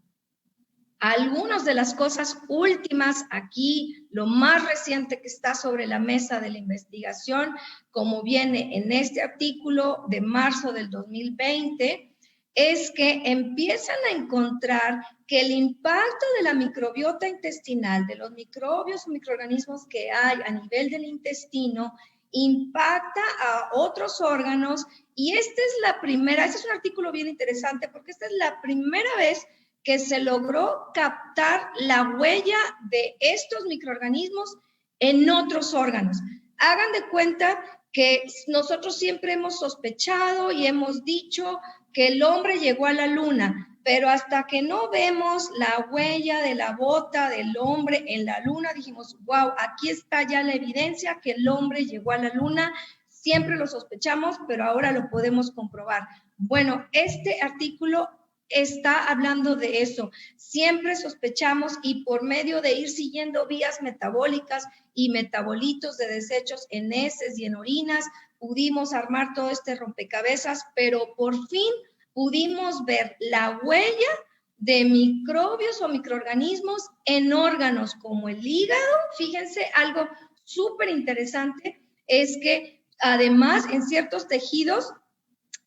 Algunas de las cosas últimas aquí, lo más reciente que está sobre la mesa de la investigación, como viene en este artículo de marzo del 2020, es que empiezan a encontrar que el impacto de la microbiota intestinal, de los microbios o microorganismos que hay a nivel del intestino, impacta a otros órganos, y este es un artículo bien interesante porque esta es la primera vez que se logró captar la huella de estos microorganismos en otros órganos. Hagan de cuenta que nosotros siempre hemos sospechado y hemos dicho que el hombre llegó a la luna, pero hasta que no vemos la huella de la bota del hombre en la luna, dijimos, wow, aquí está ya la evidencia que el hombre llegó a la luna. Siempre lo sospechamos, pero ahora lo podemos comprobar. Bueno, este artículo está hablando de eso. Siempre sospechamos, y por medio de ir siguiendo vías metabólicas y metabolitos de desechos en heces y en orinas, pudimos armar todo este rompecabezas, pero por fin pudimos ver la huella de microbios o microorganismos en órganos como el hígado. Fíjense, algo súper interesante es que además en ciertos tejidos,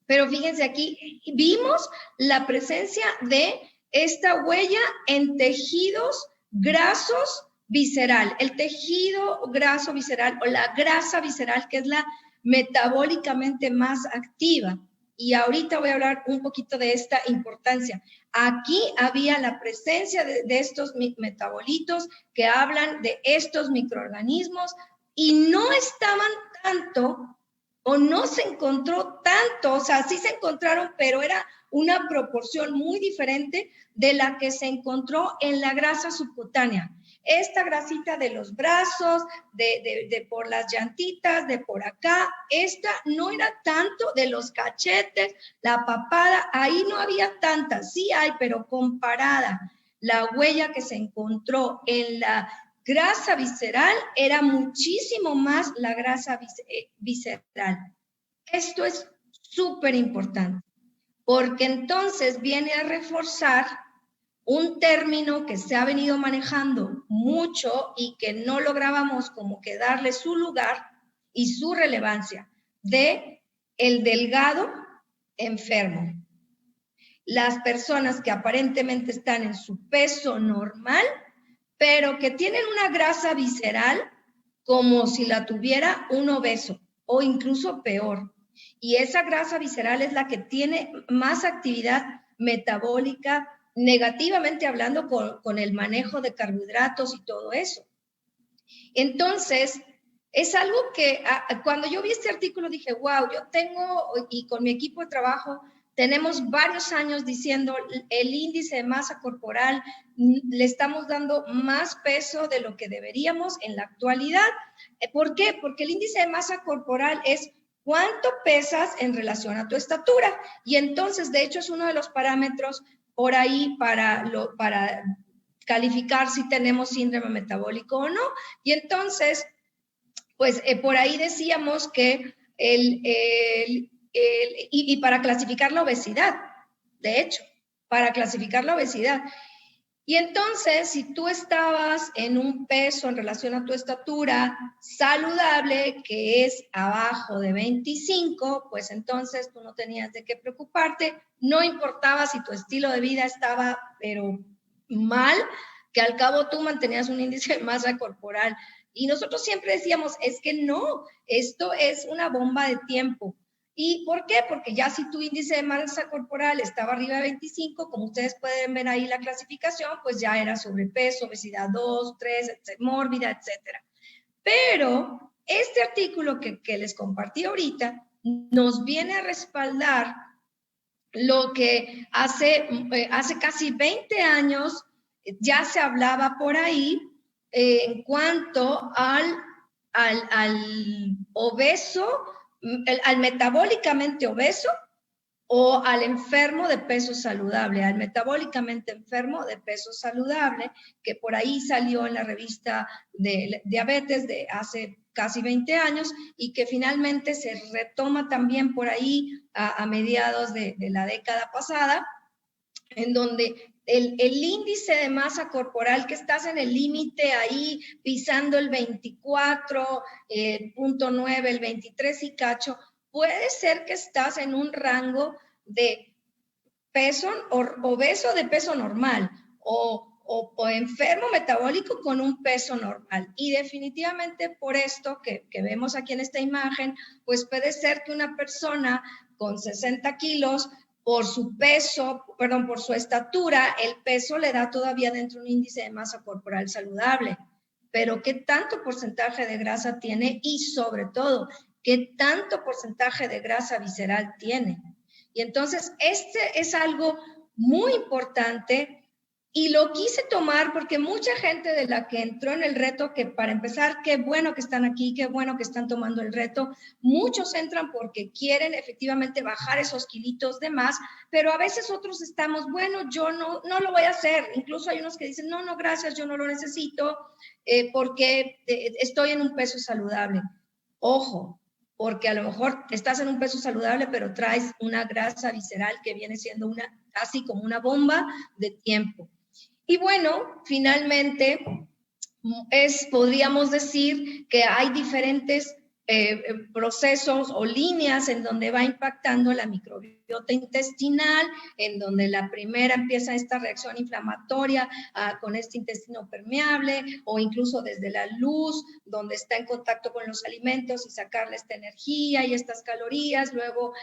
pero fíjense aquí, vimos la presencia de esta huella en tejidos grasos visceral, el tejido graso visceral o la grasa visceral, que es la metabólicamente más activa. Y ahorita voy a hablar un poquito de esta importancia. Aquí había la presencia de estos metabolitos que hablan de estos microorganismos, y no estaban tanto, o no se encontró tanto, o sea, sí se encontraron, pero era una proporción muy diferente de la que se encontró en la grasa subcutánea. Esta grasita de los brazos, de por las llantitas, de por acá, esta no era tanto, de los cachetes, la papada, ahí no había tanta, sí hay, pero comparada, la huella que se encontró en la grasa visceral era muchísimo más la grasa visceral. Esto es súper importante, porque entonces viene a reforzar un término que se ha venido manejando mucho y que no lográbamos como que darle su lugar y su relevancia, de el delgado enfermo. Las personas que aparentemente están en su peso normal, pero que tienen una grasa visceral como si la tuviera un obeso o incluso peor. Y esa grasa visceral es la que tiene más actividad metabólica, negativamente hablando, con el manejo de carbohidratos y todo eso. Entonces, es algo que cuando yo vi este artículo dije, wow, yo tengo, y con mi equipo de trabajo, tenemos varios años diciendo el índice de masa corporal, le estamos dando más peso de lo que deberíamos en la actualidad. ¿Por qué? Porque el índice de masa corporal es cuánto pesas en relación a tu estatura. Y entonces, de hecho, es uno de los parámetros por ahí para calificar si tenemos síndrome metabólico o no. Y entonces, pues por ahí decíamos que y para clasificar la obesidad, de hecho, para clasificar la obesidad. Y entonces, si tú estabas en un peso en relación a tu estatura saludable, que es abajo de 25, pues entonces tú no tenías de qué preocuparte, no importaba si tu estilo de vida estaba, pero mal, que al cabo tú mantenías un índice de masa corporal. Y nosotros siempre decíamos, es que no, esto es una bomba de tiempo. ¿Y por qué? Porque ya si tu índice de masa corporal estaba arriba de 25, como ustedes pueden ver ahí la clasificación, pues ya era sobrepeso, obesidad 2, 3, mórbida, etc. Pero este artículo que les compartí ahorita nos viene a respaldar lo que hace casi 20 años ya se hablaba por ahí en cuanto al obeso al metabólicamente obeso o al enfermo de peso saludable, al metabólicamente enfermo de peso saludable, que por ahí salió en la revista de diabetes de hace casi 20 años y que finalmente se retoma también por ahí a mediados de la década pasada, en donde el índice de masa corporal, que estás en el límite ahí pisando el 24.9, el 23 y cacho, puede ser que estás en un rango de peso obeso de peso normal o enfermo metabólico con un peso normal. Y definitivamente por esto que vemos aquí en esta imagen, pues puede ser que una persona con 60 kilos, por su peso, perdón, por su estatura, el peso le da todavía dentro un índice de masa corporal saludable. Pero ¿qué tanto porcentaje de grasa tiene? Y sobre todo, ¿qué tanto porcentaje de grasa visceral tiene? Y entonces, este es algo muy importante y lo quise tomar porque mucha gente de la que entró en el reto, que para empezar, qué bueno que están aquí, qué bueno que están tomando el reto, muchos entran porque quieren efectivamente bajar esos kilitos de más, pero a veces otros estamos, bueno, yo no lo voy a hacer. Incluso hay unos que dicen, no, gracias, yo no lo necesito porque estoy en un peso saludable. Ojo, porque a lo mejor estás en un peso saludable, pero traes una grasa visceral que viene siendo casi como una bomba de tiempo. Y bueno, finalmente, podríamos decir que hay diferentes procesos o líneas en donde va impactando la microbiota intestinal, en donde la primera empieza esta reacción inflamatoria con este intestino permeable, o incluso desde la luz, donde está en contacto con los alimentos y sacarle esta energía y estas calorías. Luego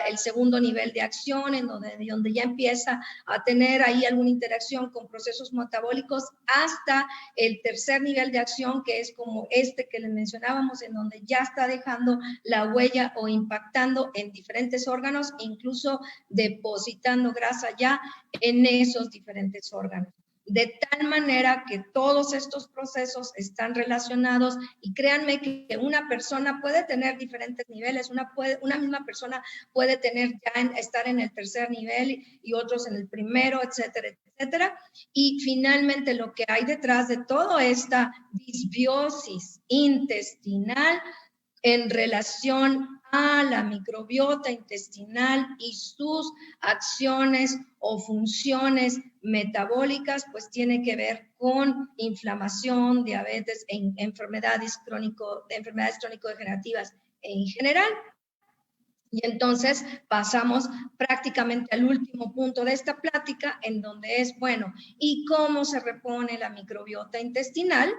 el segundo nivel de acción, en donde ya empieza a tener ahí alguna interacción con procesos metabólicos, hasta el tercer nivel de acción, que es como este que les mencionábamos, en donde ya está dejando la huella o impactando en diferentes órganos, incluso depositando grasa ya en esos diferentes órganos. De tal manera que todos estos procesos están relacionados y créanme que una persona puede tener diferentes niveles, una misma persona puede estar en el tercer nivel y otros en el primero, etcétera, etcétera. Y finalmente lo que hay detrás de toda esta disbiosis intestinal en relación a la microbiota intestinal y sus acciones o funciones metabólicas, pues tiene que ver con inflamación, diabetes, enfermedades crónico-degenerativas en general. Y entonces pasamos prácticamente al último punto de esta plática, en donde es, bueno, ¿y cómo se repone la microbiota intestinal?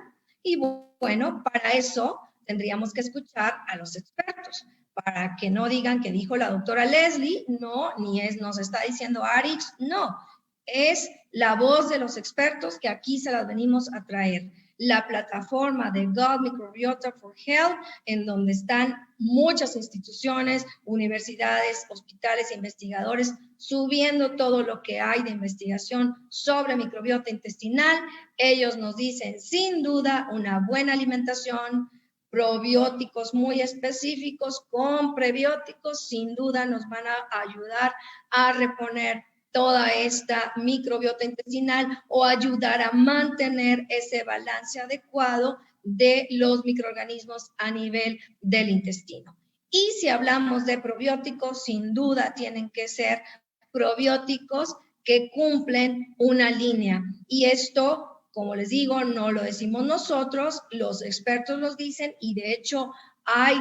Y bueno, para eso tendríamos que escuchar a los expertos, para que no digan que dijo la doctora Leslie, no, nos está diciendo Arix, no, es la voz de los expertos que aquí se las venimos a traer. La plataforma de Gut Microbiota for Health, en donde están muchas instituciones, universidades, hospitales e investigadores subiendo todo lo que hay de investigación sobre microbiota intestinal. Ellos nos dicen, sin duda, una buena alimentación, probióticos muy específicos con prebióticos, sin duda nos van a ayudar a reponer toda esta microbiota intestinal o ayudar a mantener ese balance adecuado de los microorganismos a nivel del intestino. Y si hablamos de probióticos, sin duda tienen que ser probióticos que cumplen una línea. Y esto, como les digo, no lo decimos nosotros, los expertos los dicen y de hecho hay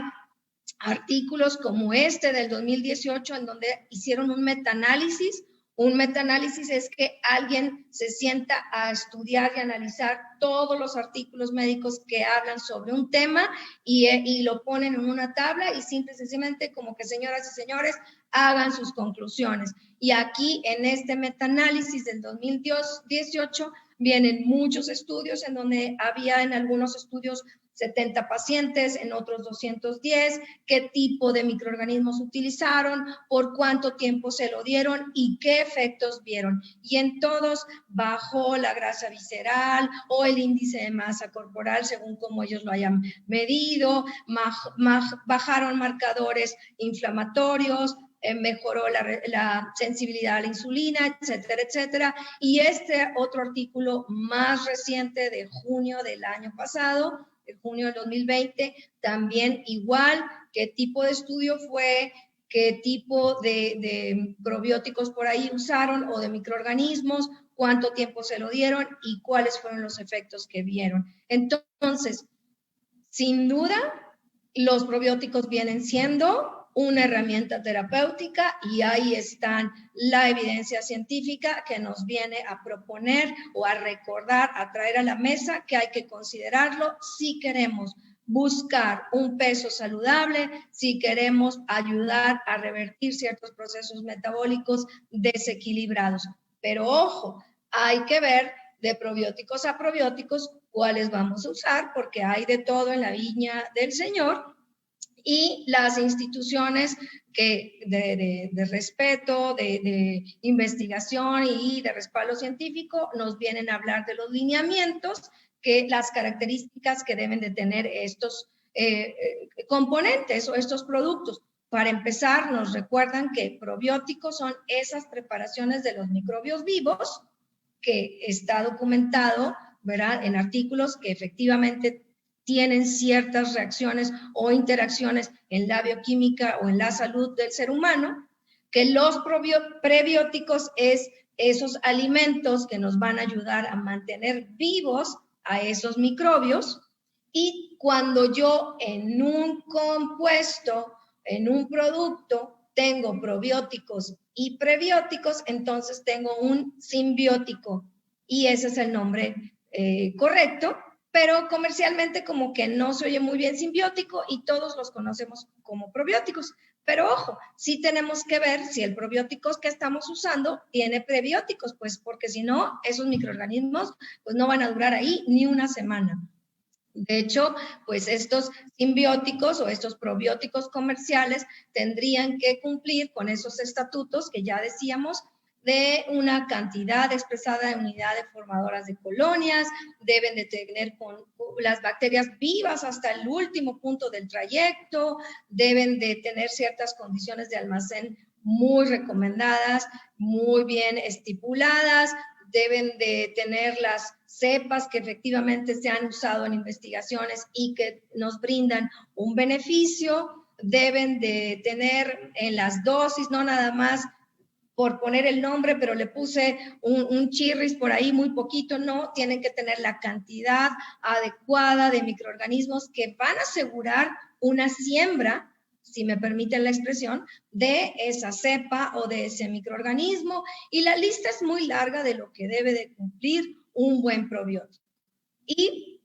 artículos como este del 2018 en donde hicieron un metaanálisis. Un metaanálisis es que alguien se sienta a estudiar y analizar todos los artículos médicos que hablan sobre un tema y lo ponen en una tabla y simplemente como que señoras y señores hagan sus conclusiones. Y aquí en este metaanálisis del 2018 vienen muchos estudios en donde había en algunos estudios 70 pacientes, en otros 210, qué tipo de microorganismos utilizaron, por cuánto tiempo se lo dieron y qué efectos vieron. Y en todos bajó la grasa visceral o el índice de masa corporal, según como ellos lo hayan medido, bajaron marcadores inflamatorios, mejoró la sensibilidad a la insulina, etcétera, etcétera. Y este otro artículo más reciente de junio del año pasado, de junio del 2020, también igual, qué tipo de estudio fue, qué tipo de probióticos por ahí usaron o de microorganismos, cuánto tiempo se lo dieron y cuáles fueron los efectos que vieron. Entonces, sin duda, los probióticos vienen siendo una herramienta terapéutica y ahí está la evidencia científica que nos viene a proponer o a recordar, a traer a la mesa que hay que considerarlo si queremos buscar un peso saludable, si queremos ayudar a revertir ciertos procesos metabólicos desequilibrados. Pero ojo, hay que ver de probióticos a probióticos cuáles vamos a usar, porque hay de todo en la viña del Señor. Y las instituciones que de respeto, de investigación y de respaldo científico nos vienen a hablar de los lineamientos, que las características que deben de tener estos componentes o estos productos. Para empezar, nos recuerdan que probióticos son esas preparaciones de los microbios vivos, que está documentado, ¿verdad?, en artículos que efectivamente tienen ciertas reacciones o interacciones en la bioquímica o en la salud del ser humano, que los prebióticos es esos alimentos que nos van a ayudar a mantener vivos a esos microbios, y cuando yo en un compuesto, en un producto, tengo probióticos y prebióticos, entonces tengo un simbiótico, y ese es el nombre correcto. Pero comercialmente como que no se oye muy bien simbiótico y todos los conocemos como probióticos. Pero ojo, sí tenemos que ver si el probiótico que estamos usando tiene prebióticos, pues porque si no, esos microorganismos pues no van a durar ahí ni una semana. De hecho, pues estos simbióticos o estos probióticos comerciales tendrían que cumplir con esos estatutos que ya decíamos, de una cantidad expresada de unidades formadoras de colonias, deben de tener con las bacterias vivas hasta el último punto del trayecto, deben de tener ciertas condiciones de almacén muy recomendadas, muy bien estipuladas, deben de tener las cepas que efectivamente se han usado en investigaciones y que nos brindan un beneficio, deben de tener en las dosis, no nada más por poner el nombre, pero le puse un chirris por ahí muy poquito, no, tienen que tener la cantidad adecuada de microorganismos que van a asegurar una siembra, si me permiten la expresión, de esa cepa o de ese microorganismo, y la lista es muy larga de lo que debe de cumplir un buen probiótico. Y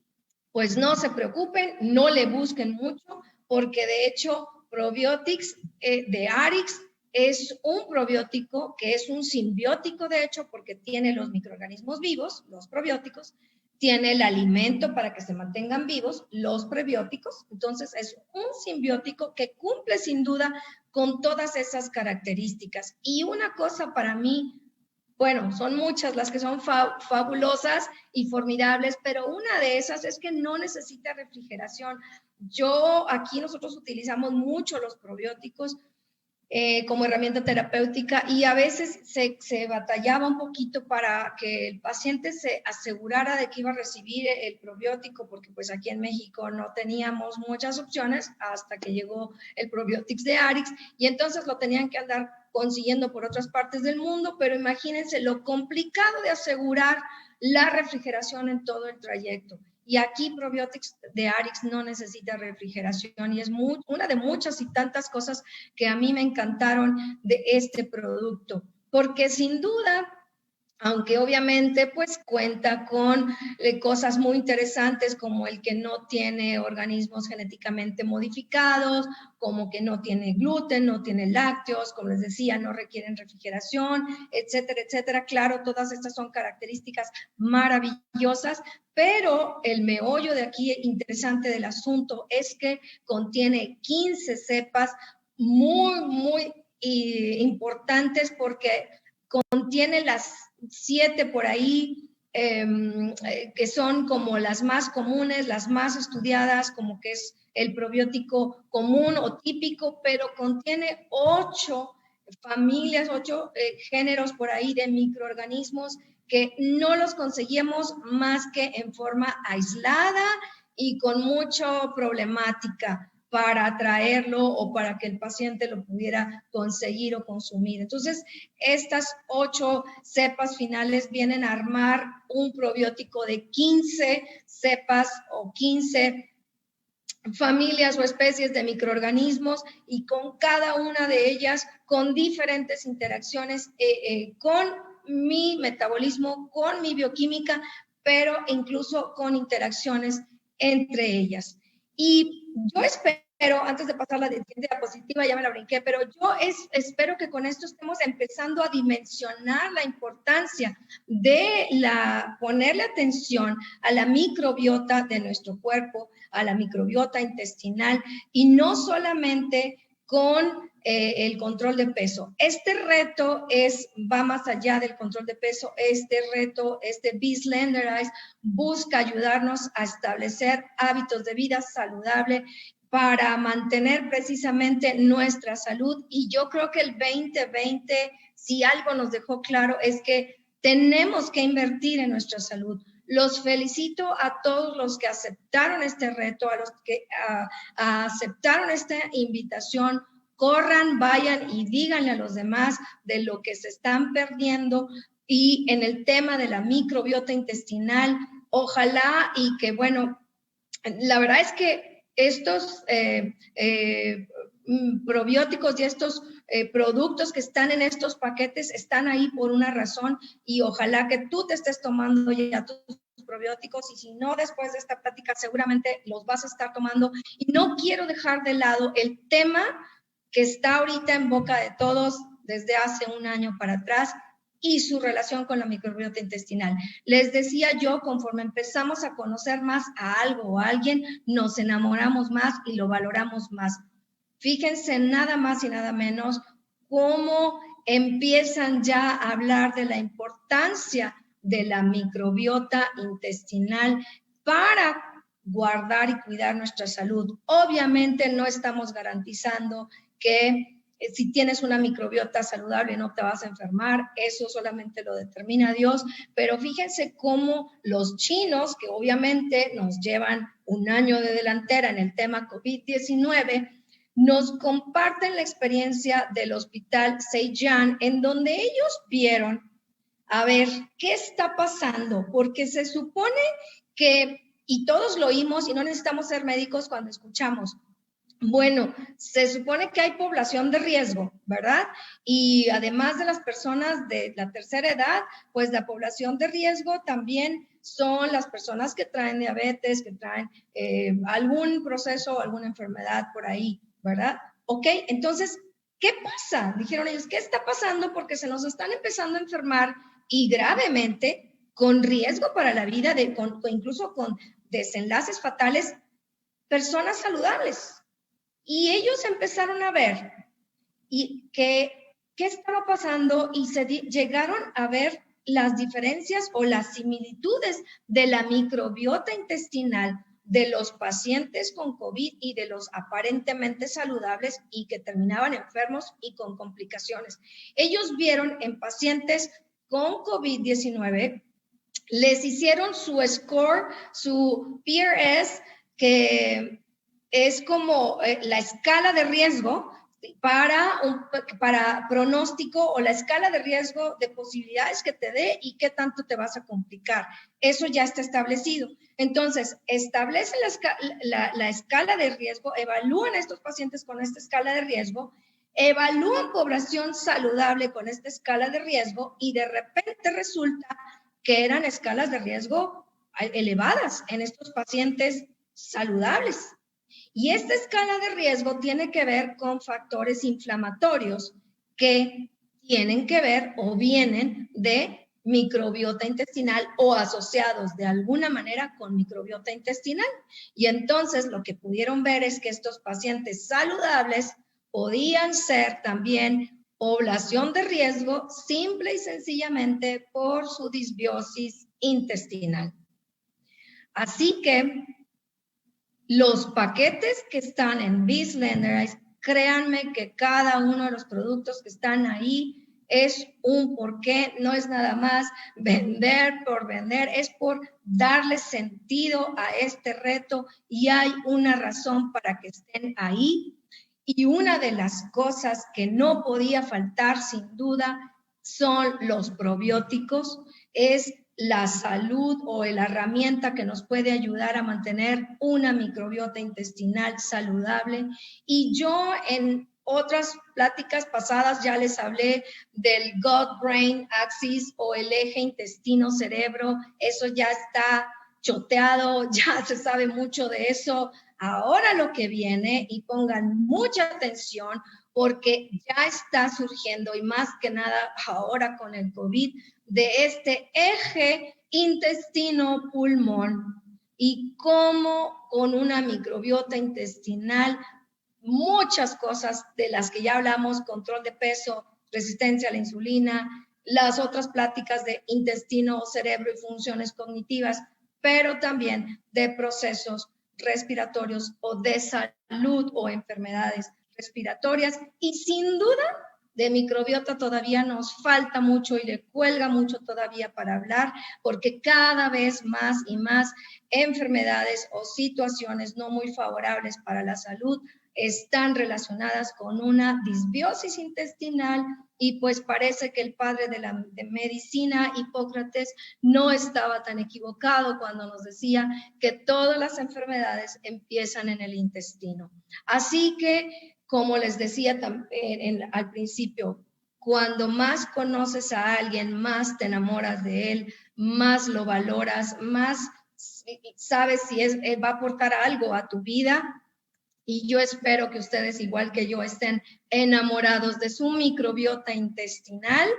pues no se preocupen, no le busquen mucho, porque de hecho Probiotics de Arix es un probiótico que es un simbiótico, de hecho, porque tiene los microorganismos vivos, los probióticos, tiene el alimento para que se mantengan vivos, los prebióticos. Entonces es un simbiótico que cumple sin duda con todas esas características. Y una cosa para mí, bueno, son muchas las que son fabulosas y formidables, pero una de esas es que no necesita refrigeración. Aquí nosotros utilizamos mucho los probióticos como herramienta terapéutica, y a veces se batallaba un poquito para que el paciente se asegurara de que iba a recibir el probiótico, porque pues aquí en México no teníamos muchas opciones hasta que llegó el Probiotics de Arix, y entonces lo tenían que andar consiguiendo por otras partes del mundo. Pero imagínense lo complicado de asegurar la refrigeración en todo el trayecto. Y aquí Probiotics de Arix no necesita refrigeración, y es una de muchas y tantas cosas que a mí me encantaron de este producto, porque sin duda aunque obviamente pues cuenta con cosas muy interesantes como el que no tiene organismos genéticamente modificados, como que no tiene gluten, no tiene lácteos, como les decía, no requieren refrigeración, etcétera, etcétera. Claro, todas estas son características maravillosas, pero el meollo de aquí interesante del asunto es que contiene 15 cepas muy importantes porque contiene las 7 por ahí, que son como las más comunes, las más estudiadas, como que es el probiótico común o típico, pero contiene 8 familias, 8 géneros por ahí de microorganismos que no los conseguimos más que en forma aislada y con mucha problemática para traerlo o para que el paciente lo pudiera conseguir o consumir. Entonces, estas 8 cepas finales vienen a armar un probiótico de 15 cepas o 15 familias o especies de microorganismos y con cada una de ellas con diferentes interacciones con mi metabolismo, con mi bioquímica, pero incluso con interacciones entre ellas. Y yo espero, antes de pasar la diapositiva, ya me la brinqué, pero yo espero que con esto estemos empezando a dimensionar la importancia de ponerle atención a la microbiota de nuestro cuerpo, a la microbiota intestinal, y no solamente con el control de peso. Este reto va más allá del control de peso. Este reto, B-Slenderize, busca ayudarnos a establecer hábitos de vida saludable para mantener precisamente nuestra salud. Y yo creo que el 2020, si algo nos dejó claro, es que tenemos que invertir en nuestra salud. Los felicito a todos los que aceptaron este reto, a los que aceptaron esta invitación. Corran, vayan y díganle a los demás de lo que se están perdiendo. Y en el tema de la microbiota intestinal, ojalá y que, bueno, la verdad es que estos probióticos y estos productos que están en estos paquetes están ahí por una razón, y ojalá que tú te estés tomando ya tus probióticos, y si no, después de esta plática seguramente los vas a estar tomando. Y no quiero dejar de lado el tema que está ahorita en boca de todos desde hace un año para atrás, y su relación con la microbiota intestinal. Les decía yo, conforme empezamos a conocer más a algo o a alguien, nos enamoramos más y lo valoramos más. Fíjense nada más y nada menos cómo empiezan ya a hablar de la importancia de la microbiota intestinal para guardar y cuidar nuestra salud. Obviamente no estamos garantizando que si tienes una microbiota saludable no te vas a enfermar, eso solamente lo determina Dios, pero fíjense cómo los chinos, que obviamente nos llevan un año de delantera en el tema COVID-19, nos comparten la experiencia del hospital Seijian, en donde ellos vieron, a ver, ¿qué está pasando? Porque se supone que, y todos lo oímos y no necesitamos ser médicos cuando escuchamos, bueno, se supone que hay población de riesgo, ¿verdad? Y además de las personas de la tercera edad, pues la población de riesgo también son las personas que traen diabetes, que traen algún proceso, alguna enfermedad por ahí, ¿verdad? Ok, entonces, ¿qué pasa? Dijeron ellos, ¿qué está pasando? Porque se nos están empezando a enfermar, y gravemente, con riesgo para la vida, incluso con desenlaces fatales, personas saludables. Y ellos empezaron a ver qué estaba pasando, y llegaron a ver las diferencias o las similitudes de la microbiota intestinal de los pacientes con COVID y de los aparentemente saludables y que terminaban enfermos y con complicaciones. Ellos vieron en pacientes con COVID-19, les hicieron su score, su PRS, que es como la escala de riesgo para pronóstico, o la escala de riesgo de posibilidades que te dé y qué tanto te vas a complicar. Eso ya está establecido. Entonces, establecen la escala de riesgo, evalúan a estos pacientes con esta escala de riesgo, evalúan población saludable con esta escala de riesgo y de repente resulta que eran escalas de riesgo elevadas en estos pacientes saludables. Y esta escala de riesgo tiene que ver con factores inflamatorios que tienen que ver o vienen de microbiota intestinal o asociados de alguna manera con microbiota intestinal. Y entonces lo que pudieron ver es que estos pacientes saludables podían ser también población de riesgo simple y sencillamente por su disbiosis intestinal. Así que los paquetes que están en B-Slenderize, créanme que cada uno de los productos que están ahí es un porqué, no es nada más vender por vender, es por darle sentido a este reto y hay una razón para que estén ahí. Y una de las cosas que no podía faltar sin duda son los probióticos, es la salud o la herramienta que nos puede ayudar a mantener una microbiota intestinal saludable. Y yo en otras pláticas pasadas ya les hablé del gut-brain axis o el eje intestino-cerebro, eso ya está choteado, ya se sabe mucho de eso. Ahora lo que viene, y pongan mucha atención, porque ya está surgiendo, y más que nada ahora con el COVID, de este eje intestino-pulmón y cómo con una microbiota intestinal, muchas cosas de las que ya hablamos, control de peso, resistencia a la insulina, las otras pláticas de intestino, cerebro y funciones cognitivas, pero también de procesos respiratorios o de salud o enfermedades respiratorias y sin duda de microbiota todavía nos falta mucho y le cuelga mucho todavía para hablar porque cada vez más y más enfermedades o situaciones no muy favorables para la salud están relacionadas con una disbiosis intestinal y pues parece que el padre de medicina, Hipócrates, no estaba tan equivocado cuando nos decía que todas las enfermedades empiezan en el intestino. Así que, como les decía también al principio, cuando más conoces a alguien, más te enamoras de él, más lo valoras, más sabes si va a aportar algo a tu vida. Y yo espero que ustedes, igual que yo, estén enamorados de su microbiota intestinal,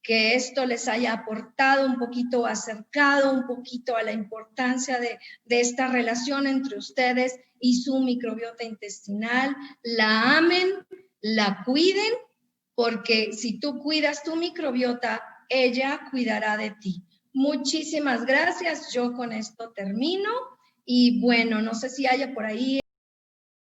que esto les haya aportado un poquito, acercado un poquito a la importancia de esta relación entre ustedes y su microbiota intestinal. La amen, la cuiden, porque si tú cuidas tu microbiota, ella cuidará de ti. Muchísimas gracias. Yo con esto termino. Y bueno, no sé si haya por ahí